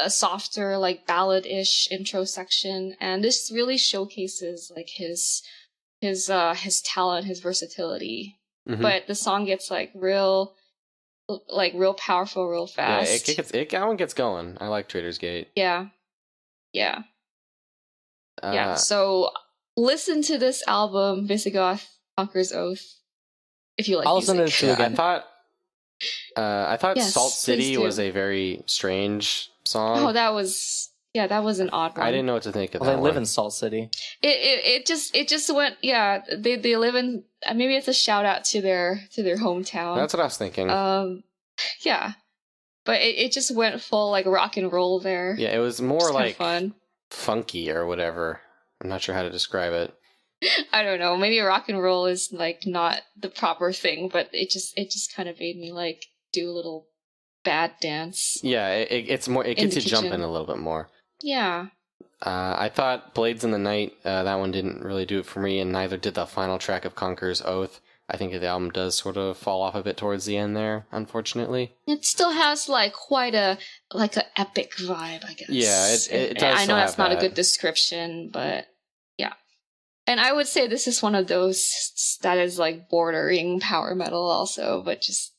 S1: softer, like ballad-ish intro section, and this really showcases like his talent, his versatility.
S2: Mhm.
S1: But the song gets real powerful, real fast.
S2: Yeah, that one gets going. I like Trader's Gate.
S1: Yeah. So listen to this album, Visigoth Conqueror's Oath, if you like
S4: I'll
S1: music.
S4: listen to it
S2: Yeah,
S4: again.
S2: I thought
S1: Yes,
S2: Salt
S1: please
S2: City
S1: do.
S2: was a very strange song.
S1: Oh, that was an odd one.
S2: I didn't know what to think of
S4: Well,
S2: that
S4: they live
S2: one.
S4: in Salt City.
S1: It just went. Yeah, they live in. Maybe it's a shout out to their hometown.
S2: That's what I was thinking.
S1: Yeah, but it just went full like rock and roll there.
S2: Yeah, it was more
S1: Just kinda
S2: like
S1: fun.
S2: funky or whatever. I'm not sure how to describe it.
S1: I don't know. Maybe rock and roll is like not the proper thing, but it just kind of made me like do a little bad dance.
S2: Yeah, it's more. It
S1: In
S2: gets
S1: the
S2: you jumping
S1: kitchen.
S2: a little bit more.
S1: Yeah.
S2: I thought Blades in the Night, that one didn't really do it for me, and neither did the final track of Conqueror's Oath. I think the album does sort of fall off a bit towards the end there, unfortunately.
S1: It still has like quite a epic vibe, I guess.
S2: Yeah, it does.
S1: I know that's not
S2: that.
S1: a good description, but yeah. And I would say this is one of those that is like bordering power metal also, but just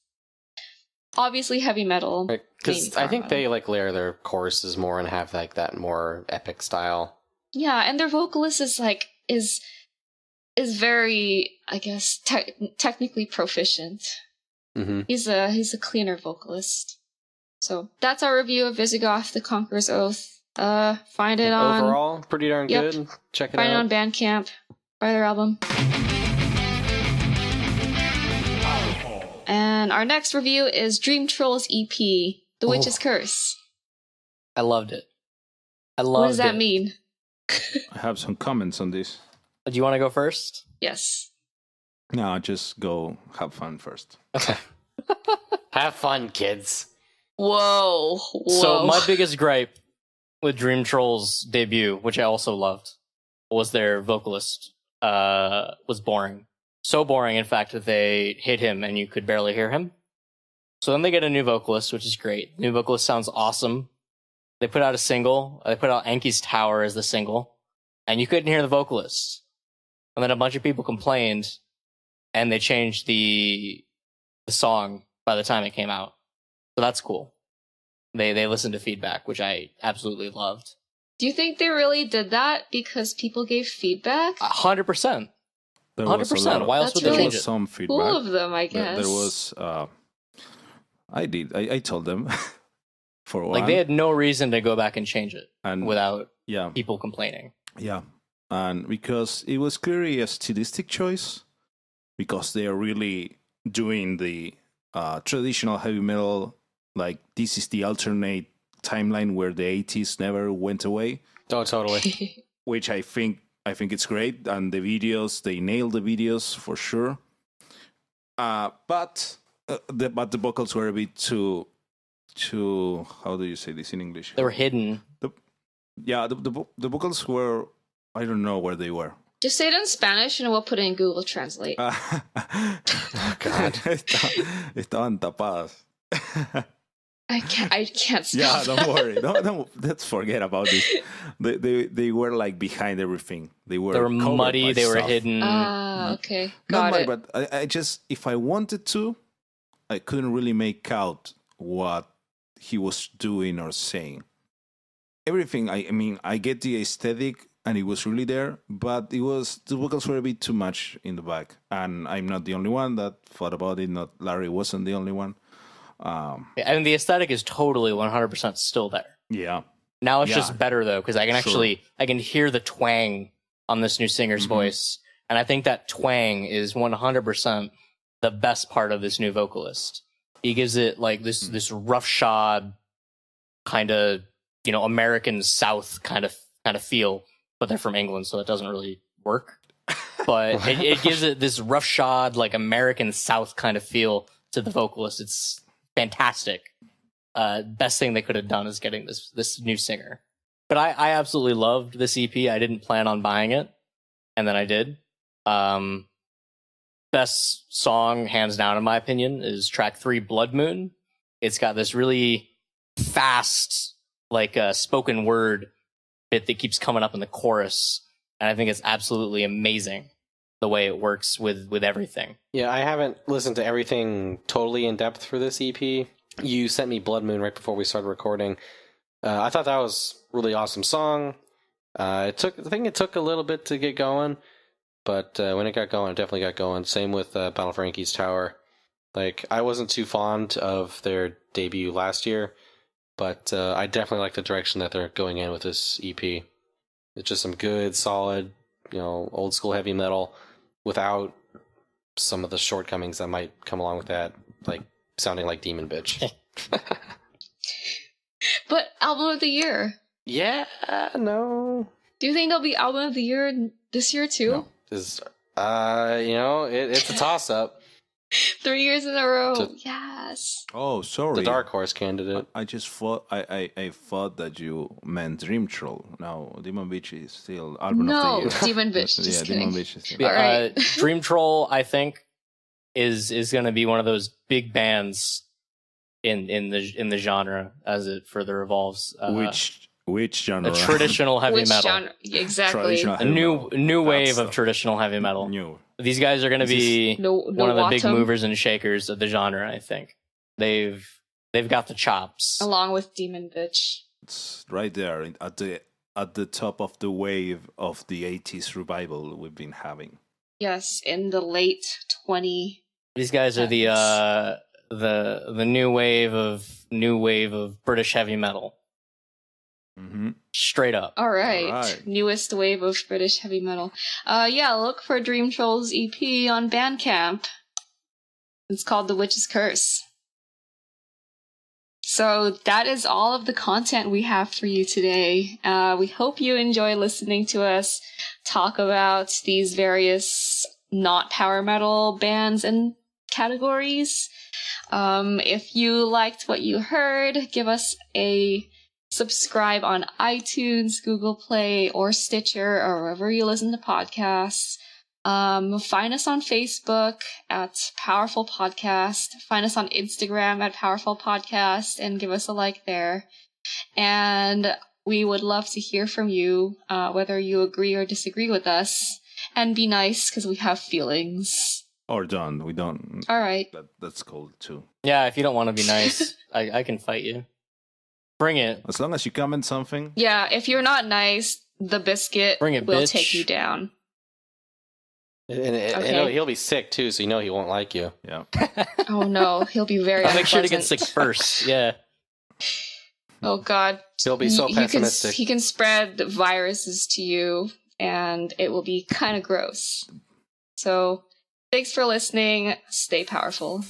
S1: obviously heavy metal.
S2: Because I think they like layer their choruses more and have like that more epic style.
S1: Yeah, and their vocalist is very, I guess, technically proficient.
S2: Mm-hmm.
S1: He's a cleaner vocalist. So that's our review of Visigoth, The Conqueror's Oath. Find it on
S2: overall pretty darn good. Check it out.
S1: Find it on Bandcamp. Buy their album. And our next review is Dream Troll's EP, The Witch's Curse.
S4: I loved it.
S1: What does that mean?
S3: I have some comments on this.
S4: Do you want to go first?
S1: Yes.
S3: No, just go have fun first.
S4: Okay.
S2: Have fun, kids.
S1: Whoa.
S4: So my biggest gripe with Dream Troll's debut, which I also loved, was their vocalist was boring. So boring, in fact, that they hit him and you could barely hear him. So then they get a new vocalist, which is great. The new vocalist sounds awesome. They put out a single. They put out Enki's Tower as the single. And you couldn't hear the vocalist. And then a bunch of people complained, and they changed the song by the time it came out. So that's cool. They listened to feedback, which I absolutely loved.
S1: Do you think they really did that because people gave feedback?
S4: 100%. 100%. Why else would they
S1: really
S4: change it?
S3: Some feedback.
S1: Cool of them, I guess.
S3: There was. I told them for one.
S4: Like they had no reason to go back and change it
S3: And
S4: without
S3: yeah,
S4: people complaining.
S3: yeah, and because it was clearly a stylistic choice, because they are really doing the traditional heavy metal. Like this is the alternate timeline where the 80s never went away.
S2: Oh, totally.
S3: Which I think it's great, and the videos, they nailed the videos for sure. But the vocals were a bit too how do you say this in English?
S4: They were hidden.
S3: The vocals were, I don't know where they were.
S1: Just say it in Spanish and we'll put it in Google Translate.
S3: Oh, God. Estaban tapadas.
S1: I can't spell
S3: Yeah, don't
S1: that.
S3: worry. No, let's forget about this. They were like behind everything. They were
S4: muddy. They were hidden.
S1: Okay.
S3: Not
S1: Got
S3: muddy,
S1: it.
S3: but I just, if I wanted to, I couldn't really make out what he was doing or saying. Everything, I mean, I get the aesthetic and it was really there, but the vocals were a bit too much in the back. And I'm not the only one that thought about it. Not Larry wasn't the only one.
S4: And the aesthetic is totally 100% still there.
S3: Yeah.
S4: Now it's just better though, because I can
S3: Sure.
S4: I can hear the twang on this new singer's voice, and I think that twang is 100% the best part of this new vocalist. He gives it like this roughshod kind of, American South kind of feel, but they're from England, so it doesn't really work. But it gives it this roughshod like American South kind of feel to the vocalist. It's fantastic. Best thing they could have done is getting this new singer. But I absolutely loved this EP. I didn't plan on buying it, and then I did. Best song, hands down, in my opinion, is track 3, Blood Moon. It's got this really fast, like spoken word bit that keeps coming up in the chorus, and I think it's absolutely amazing the way it works with everything.
S2: Yeah, I haven't listened to everything totally in depth for this EP. You sent me Blood Moon right before we started recording. I thought that was a really awesome song. I think it took a little bit to get going, but when it got going, it definitely got going. Same with Battle for Enki's Tower. Like, I wasn't too fond of their debut last year, but I definitely like the direction that they're going in with this EP. It's just some good, solid, old school heavy metal without some of the shortcomings that might come along with that, like sounding like Demon Bitch.
S1: But album of the year.
S2: Yeah, no.
S1: Do you think there'll be album of the year this year too?
S3: No.
S2: It's a toss-up.
S1: 3 years in a row.
S2: So-
S1: Yes.
S3: Oh, sorry.
S2: The dark horse candidate.
S3: I just thought I thought that you meant Dream Troll. No, Demon Beach is still album
S1: No,
S3: of the year.
S1: Demon Bitch.
S3: Yeah,
S1: Just
S3: Demon
S1: kidding.
S3: Beach is still.
S4: Yeah,
S1: Alright.
S4: Dream Troll, I think, is going to be one of those big bands in the genre as it further evolves.
S3: Which genre?
S4: A traditional heavy
S1: Which
S4: metal,
S1: genre? Exactly.
S3: Traditional
S4: a
S3: heavy metal.
S4: new wave
S3: That's
S4: of
S3: the
S4: traditional heavy metal.
S3: New.
S4: These guys are going to be
S1: No
S4: one of the big
S1: Watum,
S4: movers and shakers of the genre. I think they've got the chops.
S1: along with Demon Bitch.
S3: It's right there at the top of the wave of the 80s revival we've been having.
S1: Yes, in the late 20.
S4: These guys are the new wave of British heavy metal.
S3: Mm-hmm.
S4: Straight up.
S1: All right.
S3: Alright.
S1: Newest wave of British heavy metal. Yeah, look for Dream Troll's EP on Bandcamp. It's called The Witch's Curse. So that is all of the content we have for you today. We hope you enjoy listening to us talk about these various not power metal bands and categories. If you liked what you heard, give us a subscribe on iTunes, Google Play, or Stitcher, or wherever you listen to podcasts. Find us on Facebook at Powerful Podcast. Find us on Instagram at Powerful Podcast and give us a like there. And we would love to hear from you, whether you agree or disagree with us. And be nice, because we have feelings.
S3: Or done. We don't.
S1: All right.
S3: That's cool too.
S4: Yeah, if you don't want to be nice, I can fight you. Bring it.
S3: As long as you comment something.
S1: Yeah, if you're not nice, the biscuit
S4: Bring it,
S1: will
S4: bitch.
S1: take you down.
S2: And
S1: Okay.
S2: he'll be sick too, so you know he won't like you.
S3: Yeah.
S1: Oh no, he'll be very
S4: I'll make sure to get
S1: unpleasant.
S4: sick first. Yeah.
S1: Oh god.
S2: He'll be so
S1: He can,
S2: pessimistic.
S1: he can spread viruses to you, and it will be kind of gross. So, thanks for listening. Stay powerful.